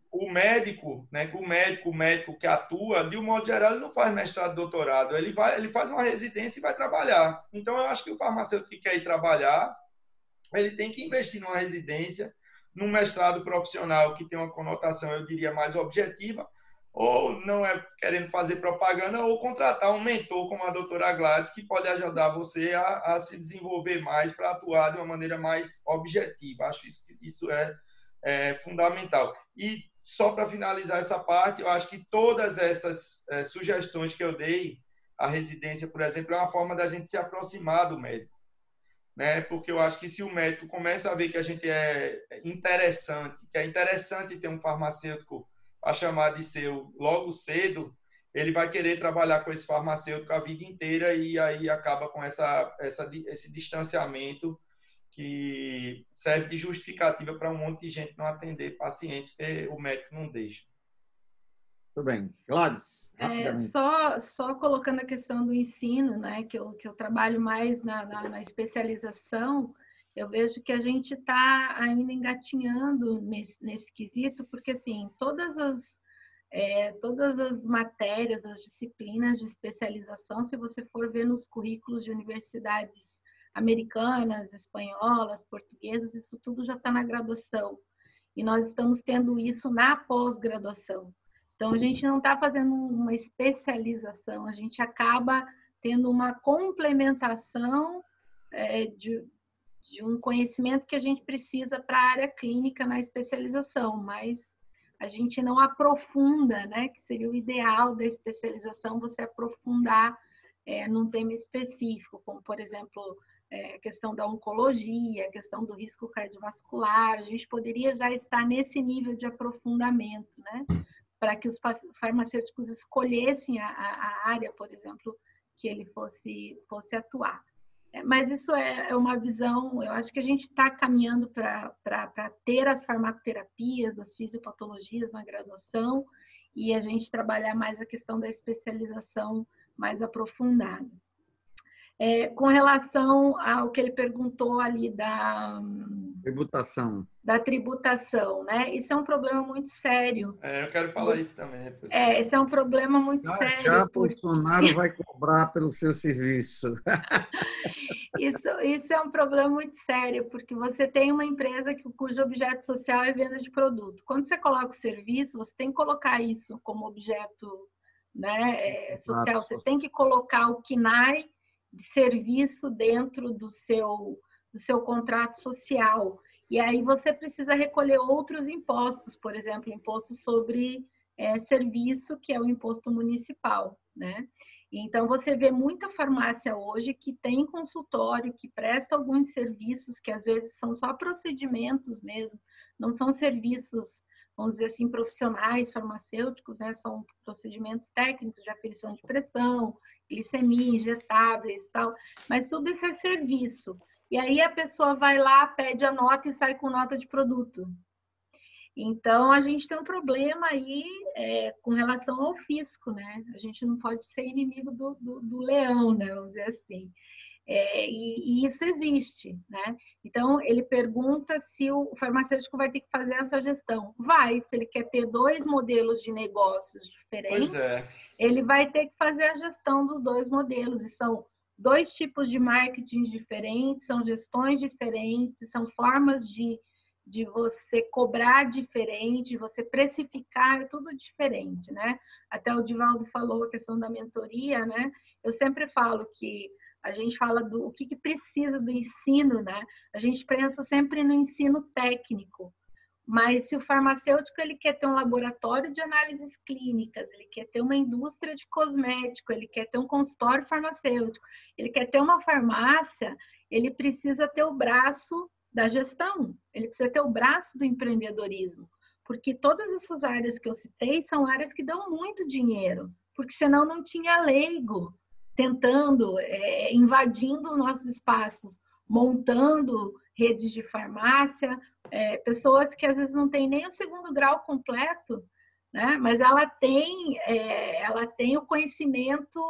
O médico, né? O médico que atua, de um modo geral, ele não faz mestrado, doutorado, ele faz uma residência e vai trabalhar. Então, eu acho que o farmacêutico que quer ir trabalhar, ele tem que investir numa residência, num mestrado profissional que tem uma conotação, eu diria, mais objetiva, ou não é querendo fazer propaganda, ou contratar um mentor como a doutora Gladys, que pode ajudar você a se desenvolver mais para atuar de uma maneira mais objetiva. Acho que isso é fundamental. E só para finalizar essa parte, eu acho que todas essas sugestões que eu dei, a residência, por exemplo, é uma forma da gente se aproximar do médico, né? Porque eu acho que se o médico começa a ver que a gente é interessante, que é interessante ter um farmacêutico a chamar de seu logo cedo, ele vai querer trabalhar com esse farmacêutico a vida inteira e aí acaba com esse distanciamento que serve de justificativa para um monte de gente não atender paciente, porque o médico não deixa. Tudo bem. Gladys, rapidamente. Só colocando a questão do ensino, né, que eu trabalho mais na especialização, eu vejo que a gente está ainda engatinhando nesse quesito, porque assim, todas as matérias, as disciplinas de especialização, se você for ver nos currículos de universidades americanas, espanholas, portuguesas, isso tudo já está na graduação. E nós estamos tendo isso na pós-graduação. Então, a gente não está fazendo uma especialização, a gente acaba tendo uma complementação de um conhecimento que a gente precisa para a área clínica na especialização, mas a gente não aprofunda, né? Que seria o ideal da especialização, você aprofundar num tema específico, como, por exemplo, a questão da oncologia, a questão do risco cardiovascular. A gente poderia já estar nesse nível de aprofundamento, né? Para que os farmacêuticos escolhessem a área, por exemplo, que ele fosse atuar. Mas isso é uma visão, eu acho que a gente está caminhando para ter as farmacoterapias, as fisiopatologias na graduação e a gente trabalhar mais a questão da especialização mais aprofundada. Com relação ao que ele perguntou ali da tributação, né? Isso é um problema muito sério. Eu quero falar isso também. Esse é um problema muito sério. Já Bolsonaro vai cobrar pelo seu serviço. Isso é um problema muito sério, porque você tem uma empresa cujo objeto social é venda de produto. Quando você coloca o serviço, você tem que colocar isso como objeto, né, social. Você tem que colocar o KNAI de serviço dentro do seu contrato social. E aí você precisa recolher outros impostos, por exemplo, imposto sobre serviço, que é o imposto municipal, né? Então, você vê muita farmácia hoje que tem consultório, que presta alguns serviços, que às vezes são só procedimentos mesmo, não são serviços, vamos dizer assim, profissionais farmacêuticos, né? São procedimentos técnicos de aferição de pressão, glicemia, injetáveis e tal, mas tudo isso é serviço. E aí a pessoa vai lá, pede a nota e sai com nota de produto. Então, a gente tem um problema aí com relação ao fisco, né? A gente não pode ser inimigo do leão, né? Vamos dizer assim. E isso existe, né? Então, ele pergunta se o farmacêutico vai ter que fazer essa gestão. Vai, se ele quer ter 2 modelos de negócios diferentes, ele vai ter que fazer a gestão dos 2 modelos. E são dois tipos de marketing diferentes, são gestões diferentes, são formas de você cobrar diferente, você precificar, é tudo diferente, né? Até o Divaldo falou a questão da mentoria, né? Eu sempre falo que a gente fala do o que precisa do ensino, né? A gente pensa sempre no ensino técnico, mas se o farmacêutico ele quer ter um laboratório de análises clínicas, ele quer ter uma indústria de cosmético, ele quer ter um consultório farmacêutico, ele quer ter uma farmácia, ele precisa ter o braço da gestão, ele precisa ter o braço do empreendedorismo, porque todas essas áreas que eu citei são áreas que dão muito dinheiro, porque senão não tinha leigo tentando, invadindo os nossos espaços, montando redes de farmácia, pessoas que às vezes não têm nem o 2º grau completo, né? Mas ela tem o conhecimento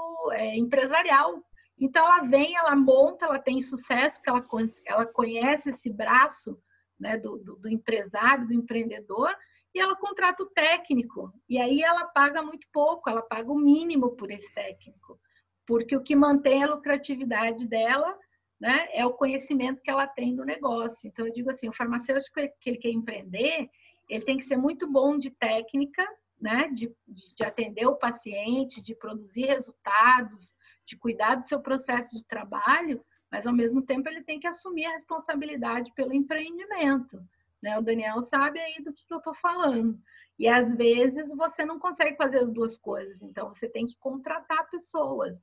empresarial. Então, ela vem, ela monta, ela tem sucesso, porque ela conhece esse braço, né, do empresário, do empreendedor, e ela contrata o técnico. E aí ela paga muito pouco, ela paga o mínimo por esse técnico. Porque o que mantém a lucratividade dela, né, é o conhecimento que ela tem do negócio. Então, eu digo assim, o farmacêutico que ele quer empreender, ele tem que ser muito bom de técnica, né, de atender o paciente, de produzir resultados, de cuidar do seu processo de trabalho, mas, ao mesmo tempo, ele tem que assumir a responsabilidade pelo empreendimento, né? O Daniel sabe aí do que eu estou falando. E, às vezes, você não consegue fazer as duas coisas, então, você tem que contratar pessoas,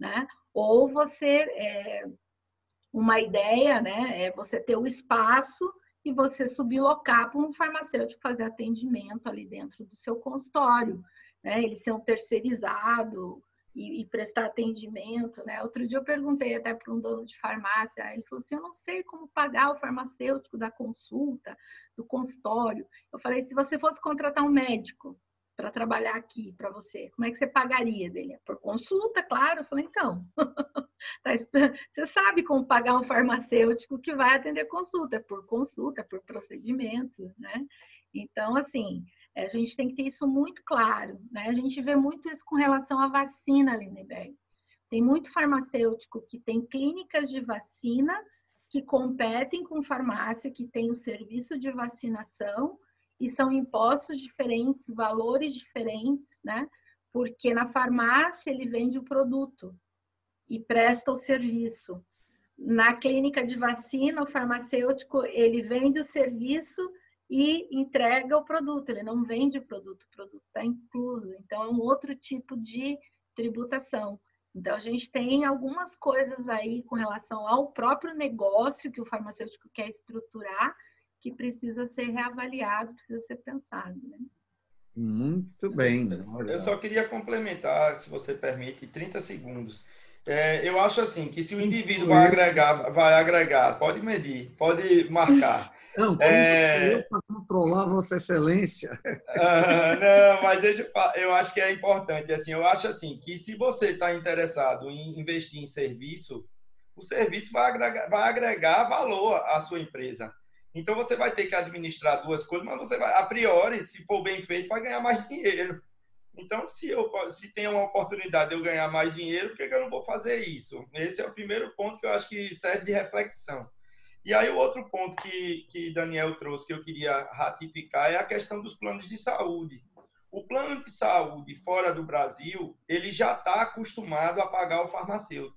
né? Ou você... uma ideia, né, é você ter o espaço e você sublocar para um farmacêutico fazer atendimento ali dentro do seu consultório, né? Ele ser um terceirizado e prestar atendimento, né? Outro dia eu perguntei até para um dono de farmácia, ele falou assim, eu não sei como pagar o farmacêutico da consulta, do consultório. Eu falei, se você fosse contratar um médico para trabalhar aqui para você, como é que você pagaria dele? Por consulta, claro. Eu falei, então, você sabe como pagar um farmacêutico que vai atender consulta, por procedimento, né? Então, assim, a gente tem que ter isso muito claro, né? A gente vê muito isso com relação à vacina, Lindenberg. Tem muito farmacêutico que tem clínicas de vacina que competem com farmácia, que tem o serviço de vacinação, e são impostos diferentes, valores diferentes, né? Porque na farmácia ele vende o produto e presta o serviço. Na clínica de vacina, o farmacêutico, ele vende o serviço e entrega o produto, ele não vende o produto está incluso. Então, é um outro tipo de tributação. Então, a gente tem algumas coisas aí com relação ao próprio negócio que o farmacêutico quer estruturar, que precisa ser reavaliado, precisa ser pensado, né? Muito bem. Eu só queria complementar, se você permite, 30 segundos. Eu acho assim, que se o indivíduo vai agregar, pode medir, pode marcar. Não, como eu para controlar Vossa Excelência. Não, mas eu acho que é importante. Assim, eu acho assim, que se você está interessado em investir em serviço, o serviço vai agregar valor à sua empresa. Então, você vai ter que administrar duas coisas, mas você vai, a priori, se for bem feito, vai ganhar mais dinheiro. Então, se tem uma oportunidade de eu ganhar mais dinheiro, por que eu não vou fazer isso? Esse é o primeiro ponto que eu acho que serve de reflexão. E aí, o outro ponto que Daniel trouxe, que eu queria ratificar, é a questão dos planos de saúde. O plano de saúde fora do Brasil, ele já está acostumado a pagar o farmacêutico.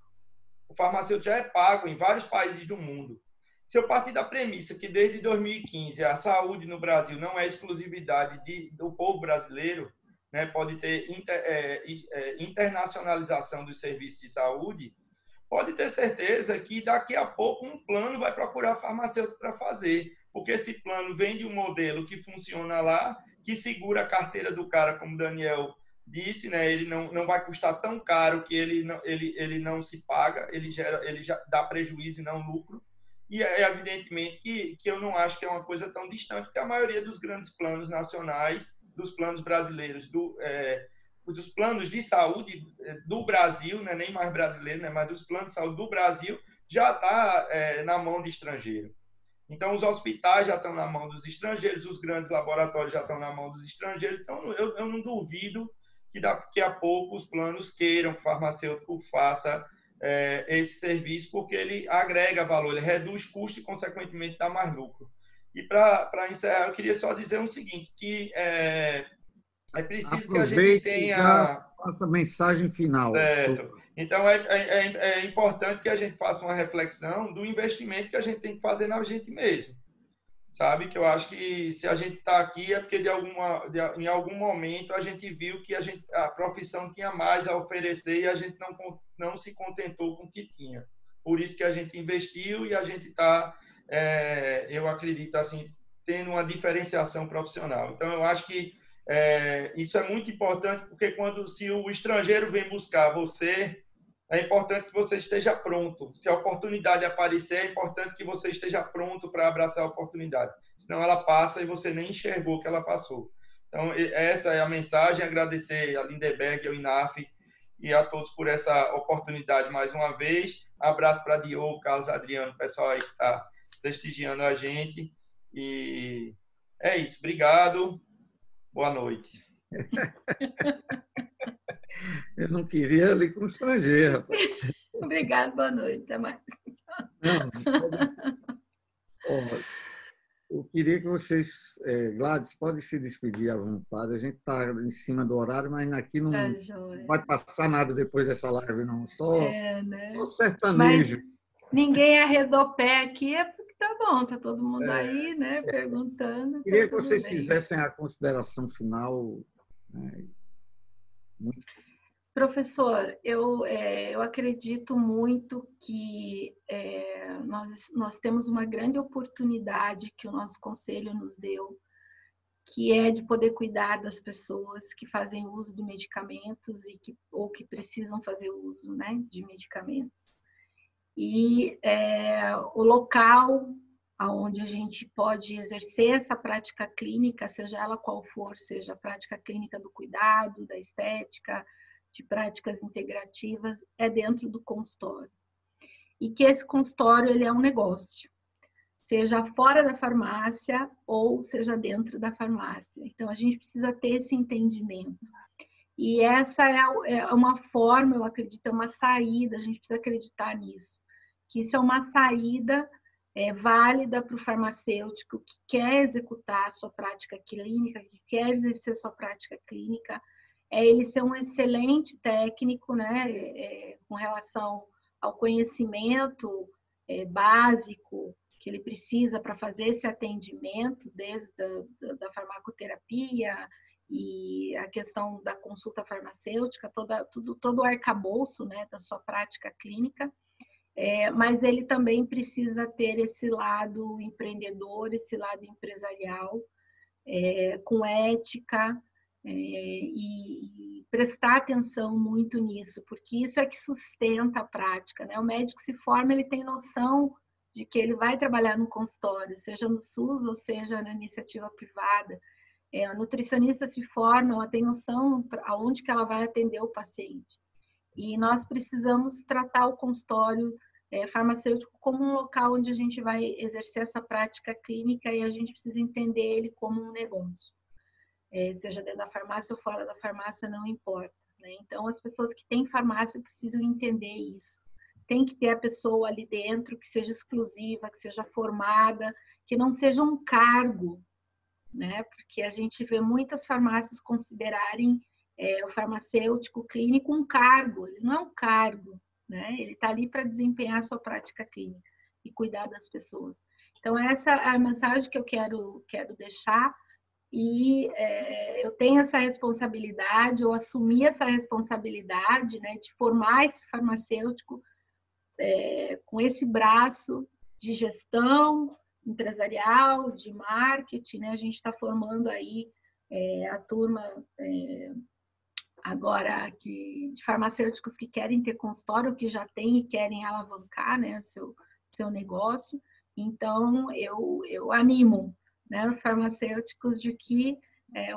O farmacêutico já é pago em vários países do mundo. Se eu partir da premissa que desde 2015 a saúde no Brasil não é exclusividade do povo brasileiro, né, pode ter internacionalização dos serviços de saúde, pode ter certeza que daqui a pouco um plano vai procurar farmacêutico para fazer, porque esse plano vem de um modelo que funciona lá, que segura a carteira do cara, como o Daniel disse, né, ele não vai custar tão caro que ele não se paga, ele já dá prejuízo e não lucro. E é evidentemente que eu não acho que é uma coisa tão distante, porque a maioria dos grandes planos nacionais, dos planos brasileiros, dos planos de saúde do Brasil, né, nem mais brasileiro, né, mas dos planos de saúde do Brasil, já está na mão de estrangeiro. Então, os hospitais já estão na mão dos estrangeiros, os grandes laboratórios já estão na mão dos estrangeiros. Então, eu não duvido que daqui a pouco os planos queiram que o farmacêutico faça esse serviço, porque ele agrega valor, ele reduz custo e, consequentemente, dá mais lucro. E para encerrar, eu queria só dizer o seguinte, que é preciso que a gente tenha... Faça a mensagem final. Certo. Então, é importante que a gente faça uma reflexão do investimento que a gente tem que fazer na gente mesmo. Sabe? Que eu acho que se a gente está aqui é porque em algum momento a gente viu que a profissão tinha mais a oferecer e a gente não se contentou com o que tinha. Por isso que a gente investiu e a gente está, eu acredito, assim, tendo uma diferenciação profissional. Então, eu acho que isso é muito importante, porque se o estrangeiro vem buscar você, é importante que você esteja pronto. Se a oportunidade aparecer, é importante que você esteja pronto para abraçar a oportunidade. Senão ela passa e você nem enxergou que ela passou. Então, essa é a mensagem. Agradecer a Lindenberg, ao INAF e a todos por essa oportunidade mais uma vez. Abraço para Diogo, Carlos, Adriano, o pessoal aí que está prestigiando a gente. E é isso. Obrigado. Boa noite. Eu não queria ali com estrangeiro, rapaz. Obrigada, boa noite. Até mais. Eu queria que vocês, Gladys, podem se despedir à vontade. A gente está em cima do horário, mas aqui não vai passar nada depois dessa live, não. Só sertanejo. Mas ninguém arredou pé aqui, é porque tá bom, tá todo mundo aí, né, perguntando. Queria que vocês fizessem a consideração final. Professor, eu acredito muito que nós temos uma grande oportunidade que o nosso conselho nos deu, que é de poder cuidar das pessoas que fazem uso de medicamentos ou que precisam fazer uso, né, de medicamentos. E o local onde a gente pode exercer essa prática clínica, seja ela qual for, seja a prática clínica do cuidado, da estética, de práticas integrativas, é dentro do consultório. E que esse consultório ele é um negócio, seja fora da farmácia ou seja dentro da farmácia. Então, a gente precisa ter esse entendimento. E essa é uma forma, eu acredito, é uma saída, a gente precisa acreditar nisso, que isso é uma saída válida para o farmacêutico que quer executar a sua prática clínica, que quer exercer sua prática clínica, ele ser um excelente técnico, né, com relação ao conhecimento básico que ele precisa para fazer esse atendimento, desde da farmacoterapia e a questão da consulta farmacêutica, todo o arcabouço, né, da sua prática clínica, mas ele também precisa ter esse lado empreendedor, esse lado empresarial, com ética, e prestar atenção muito nisso, porque isso é que sustenta a prática, né? O médico se forma, ele tem noção de que ele vai trabalhar no consultório, seja no SUS ou seja na iniciativa privada. A nutricionista se forma, ela tem noção aonde que ela vai atender o paciente. E nós precisamos tratar o consultório farmacêutico como um local onde a gente vai exercer essa prática clínica e a gente precisa entender ele como um negócio. Seja dentro da farmácia ou fora da farmácia, não importa, né? Então, as pessoas que têm farmácia precisam entender isso. Tem que ter a pessoa ali dentro que seja exclusiva, que seja formada, que não seja um cargo, né? Porque a gente vê muitas farmácias considerarem o farmacêutico clínico um cargo. Ele não é um cargo, né? Ele está ali para desempenhar a sua prática clínica e cuidar das pessoas. Então, essa é a mensagem que eu quero deixar. E eu tenho essa responsabilidade, eu assumi essa responsabilidade, né, de formar esse farmacêutico com esse braço de gestão empresarial, de marketing, né? A gente está formando aí a turma agora de farmacêuticos que querem ter consultório, que já tem e querem alavancar, né, seu negócio. Então, eu animo, né, os farmacêuticos de que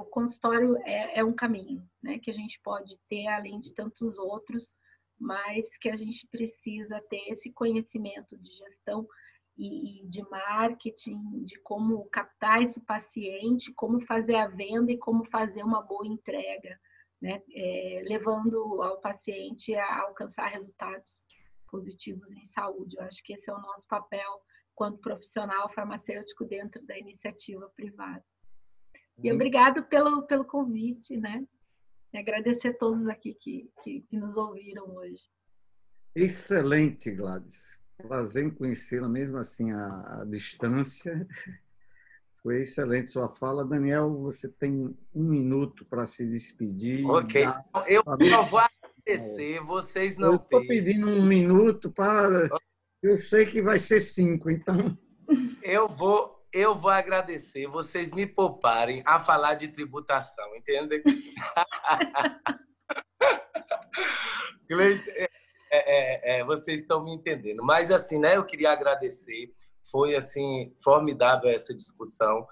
o consultório é um caminho, né, que a gente pode ter além de tantos outros, mas que a gente precisa ter esse conhecimento de gestão e de marketing, de como captar esse paciente, como fazer a venda e como fazer uma boa entrega, né, levando ao paciente a alcançar resultados positivos em saúde. Eu acho que esse é o nosso papel quanto profissional farmacêutico dentro da iniciativa privada. E obrigado pelo convite, né? E agradecer a todos aqui que nos ouviram hoje. Excelente, Gladys. Prazer em conhecê-la, mesmo assim, à distância. Foi excelente sua fala. Daniel, você tem 1 minuto para se despedir. Ok. Eu não vou agradecer, vocês não têm. Eu estou pedindo 1 minuto para... Eu sei que vai ser 5, então... Eu vou agradecer vocês me pouparem a falar de tributação, entende? Vocês estão me entendendo. Mas, assim, né, eu queria agradecer. Foi, assim, formidável essa discussão.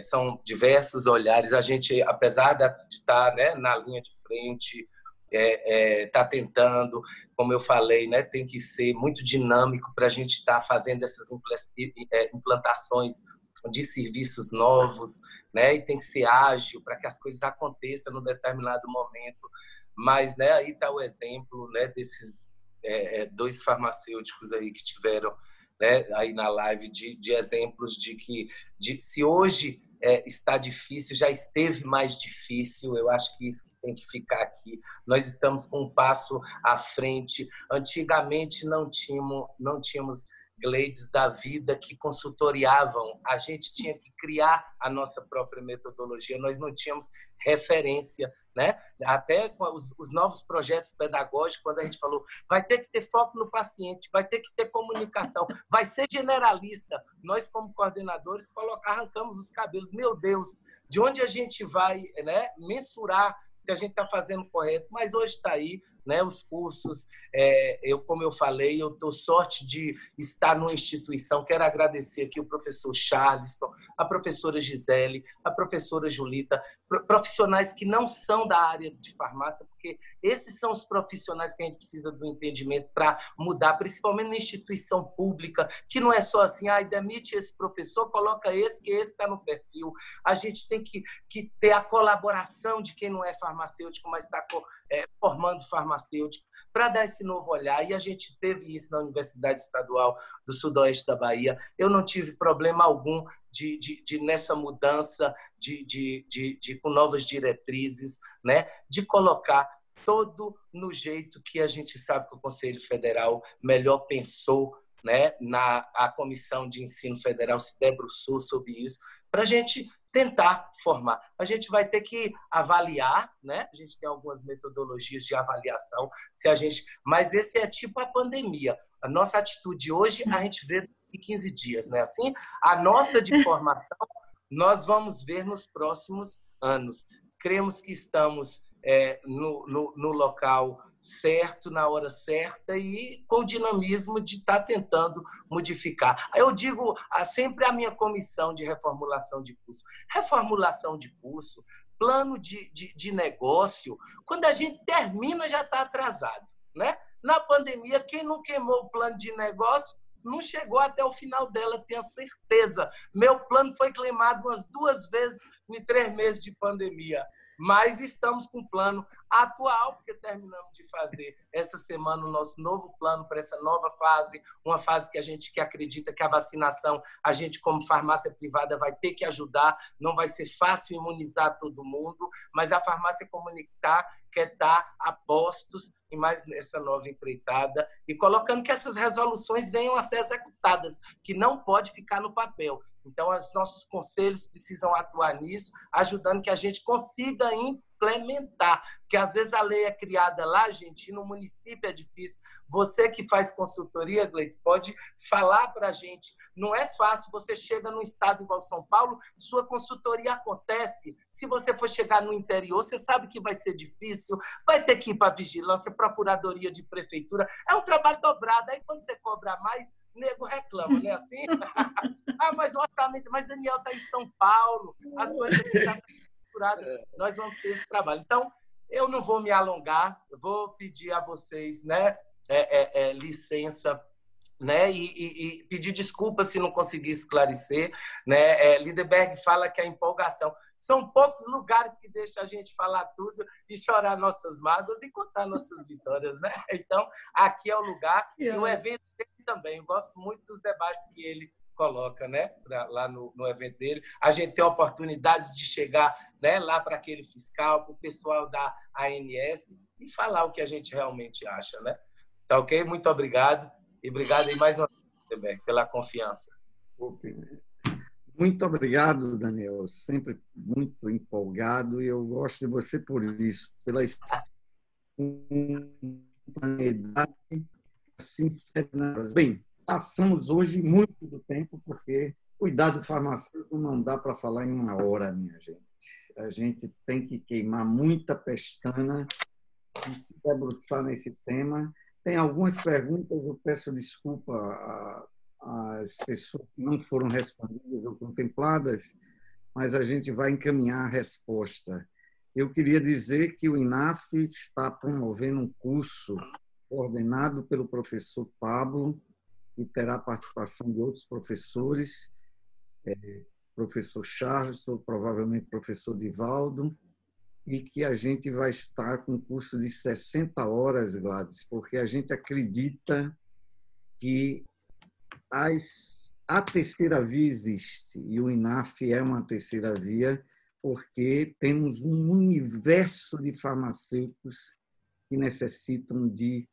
São diversos olhares. A gente, apesar de estar, né, na linha de frente, está tentando, como eu falei, né, tem que ser muito dinâmico para a gente estar fazendo essas implantações de serviços novos, né, e tem que ser ágil para que as coisas aconteçam num determinado momento. Mas, né, aí está o exemplo, né, desses 2 farmacêuticos aí que tiveram, né, aí na live de exemplos de que se hoje está difícil, já esteve mais difícil. Eu acho que isso que tem que ficar aqui. Nós estamos com um passo à frente. Antigamente não tínhamos Gleides da vida que consultoriavam. A gente tinha que criar a nossa própria metodologia. Nós não tínhamos referência, né? Até com os novos projetos pedagógicos, quando a gente falou, vai ter que ter foco no paciente, vai ter que ter comunicação, vai ser generalista. Nós, como coordenadores, arrancamos os cabelos. Meu Deus, de onde a gente vai, né, mensurar se a gente está fazendo correto? Mas hoje está aí, né, os cursos. Como eu falei, eu dou sorte de estar numa instituição. Quero agradecer aqui o professor Charleston, a professora Gisele, a professora Julita, profissionais que não são da área de farmácia, porque esses são os profissionais que a gente precisa do entendimento para mudar, principalmente na instituição pública, que não é só assim, demite esse professor, coloca esse, que esse está no perfil. A gente tem que ter a colaboração de quem não é farmacêutico, mas está formando farmacêutico, para dar esse novo olhar. E a gente teve isso na Universidade Estadual do Sudoeste da Bahia. Eu não tive problema algum nessa mudança, com novas diretrizes, né, de colocar todo no jeito que a gente sabe que o Conselho Federal melhor pensou, né, a Comissão de Ensino Federal se debruçou sobre isso, para a gente tentar formar. A gente vai ter que avaliar, né? A gente tem algumas metodologias de avaliação, mas esse é tipo a pandemia. A nossa atitude hoje, a gente vê em 15 dias, né? Assim, a nossa de formação, nós vamos ver nos próximos anos. Cremos que estamos no local certo, na hora certa e com o dinamismo de estar tentando modificar. Eu digo sempre a minha comissão de reformulação de curso. Reformulação de curso, plano de negócio, quando a gente termina já está atrasado, né? Na pandemia, quem não queimou o plano de negócio não chegou até o final dela, tenho certeza. Meu plano foi queimado umas 2 vezes em 3 meses de pandemia. Mas estamos com o plano atual, porque terminamos de fazer essa semana o nosso novo plano para essa nova fase, uma fase que a gente acredita que a vacinação, a gente como farmácia privada vai ter que ajudar, não vai ser fácil imunizar todo mundo, mas a farmácia comunitária quer estar a postos e mais nessa nova empreitada e colocando que essas resoluções venham a ser executadas, que não pode ficar no papel. Então, os nossos conselhos precisam atuar nisso, ajudando que a gente consiga implementar. Porque, às vezes, a lei é criada lá, gente, e no município é difícil. Você que faz consultoria, Gleides, pode falar para a gente. Não é fácil. Você chega num estado igual São Paulo, sua consultoria acontece. Se você for chegar no interior, você sabe que vai ser difícil, vai ter que ir para a vigilância, procuradoria de prefeitura. É um trabalho dobrado. Aí, quando você cobra mais, nego reclama, não é assim? Mas o orçamento, mas Daniel está em São Paulo, as coisas aqui já estão estruturadas, nós vamos ter esse trabalho. Então, eu não vou me alongar, vou pedir a vocês, né, licença né? E pedir desculpa se não conseguir esclarecer, né? Lindenberg fala que a empolgação são poucos lugares que deixam a gente falar tudo e chorar nossas mágoas e contar nossas vitórias, né? Então, aqui é o lugar e o evento dele também. Eu gosto muito dos debates que ele coloca, né? Lá no evento dele. A gente tem a oportunidade de chegar, né? Lá para aquele fiscal, para o pessoal da ANS e falar o que a gente realmente acha, né? Tá ok? Muito obrigado. E obrigado aí mais uma vez também pela confiança. Muito obrigado, Daniel. Sempre muito empolgado e eu gosto de você por isso, pela espontaneidade, sinceridade. Bem, passamos hoje muito do tempo porque cuidado farmacêutico não dá para falar em uma hora, minha gente. A gente tem que queimar muita pestana e se debruçar nesse tema. Tem algumas perguntas, eu peço desculpa às pessoas que não foram respondidas ou contempladas, mas a gente vai encaminhar a resposta. Eu queria dizer que o INAF está promovendo um curso coordenado pelo professor Pablo, e terá participação de outros professores, professor Charles, provavelmente professor Divaldo, e que a gente vai estar com um curso de 60 horas, Gladys, porque a gente acredita que a terceira via existe, e o INAF é uma terceira via, porque temos um universo de farmacêuticos que necessitam de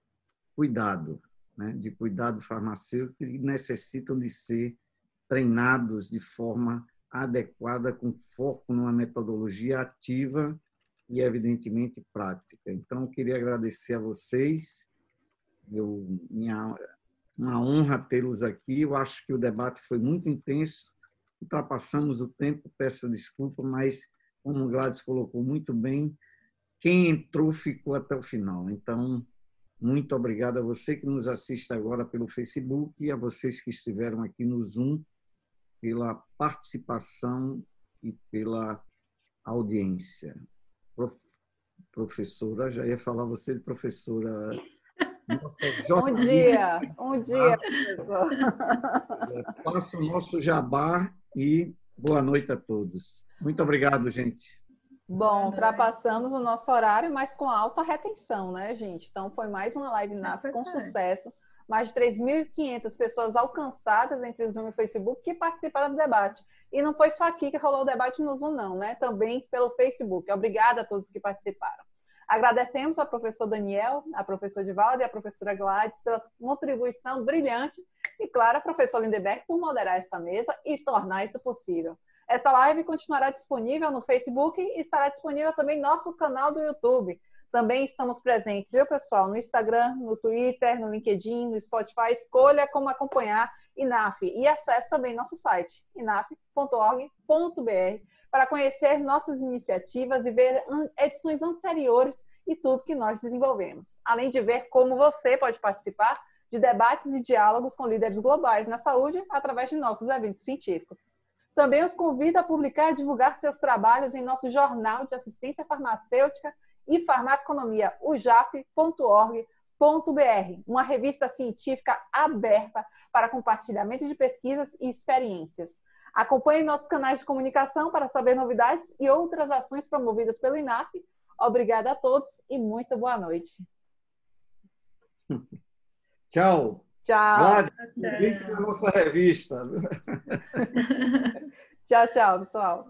cuidado, né? De cuidado farmacêutico, e necessitam de ser treinados de forma adequada, com foco numa metodologia ativa e, evidentemente, prática. Então, eu queria agradecer a vocês. Uma honra tê-los aqui. Eu acho que o debate foi muito intenso. Ultrapassamos o tempo, peço desculpa, mas, como o Gladys colocou muito bem, quem entrou ficou até o final. Então, muito obrigado a você que nos assiste agora pelo Facebook e a vocês que estiveram aqui no Zoom, pela participação e pela audiência. Professora, já ia falar você de professora. Nossa, jornalista. Um dia, professor. Faça o nosso jabá e boa noite a todos. Muito obrigado, gente. Bom, ultrapassamos o nosso horário, mas com alta retenção, né, gente? Então, foi mais uma live NAF com sucesso. Mais de 3.500 pessoas alcançadas entre o Zoom e o Facebook que participaram do debate. E não foi só aqui que rolou o debate no Zoom, não, né? Também pelo Facebook. Obrigada a todos que participaram. Agradecemos ao professor Daniel, a professora Divaldo e a professora Gladys pela contribuição brilhante e, claro, a professora Lindenberg por moderar esta mesa e tornar isso possível. Esta live continuará disponível no Facebook e estará disponível também no nosso canal do YouTube. Também estamos presentes, viu, pessoal? No Instagram, no Twitter, no LinkedIn, no Spotify. Escolha como acompanhar INAF e acesse também nosso site, inaf.org.br, para conhecer nossas iniciativas e ver edições anteriores e tudo que nós desenvolvemos. Além de ver como você pode participar de debates e diálogos com líderes globais na saúde através de nossos eventos científicos. Também os convido a publicar e divulgar seus trabalhos em nosso Jornal de Assistência Farmacêutica e Farmaconomia, ujaf.org.br, uma revista científica aberta para compartilhamento de pesquisas e experiências. Acompanhe nossos canais de comunicação para saber novidades e outras ações promovidas pelo INAF. Obrigada a todos e muito boa noite. Tchau. Tchau. Link na nossa revista. Tchau, tchau, pessoal.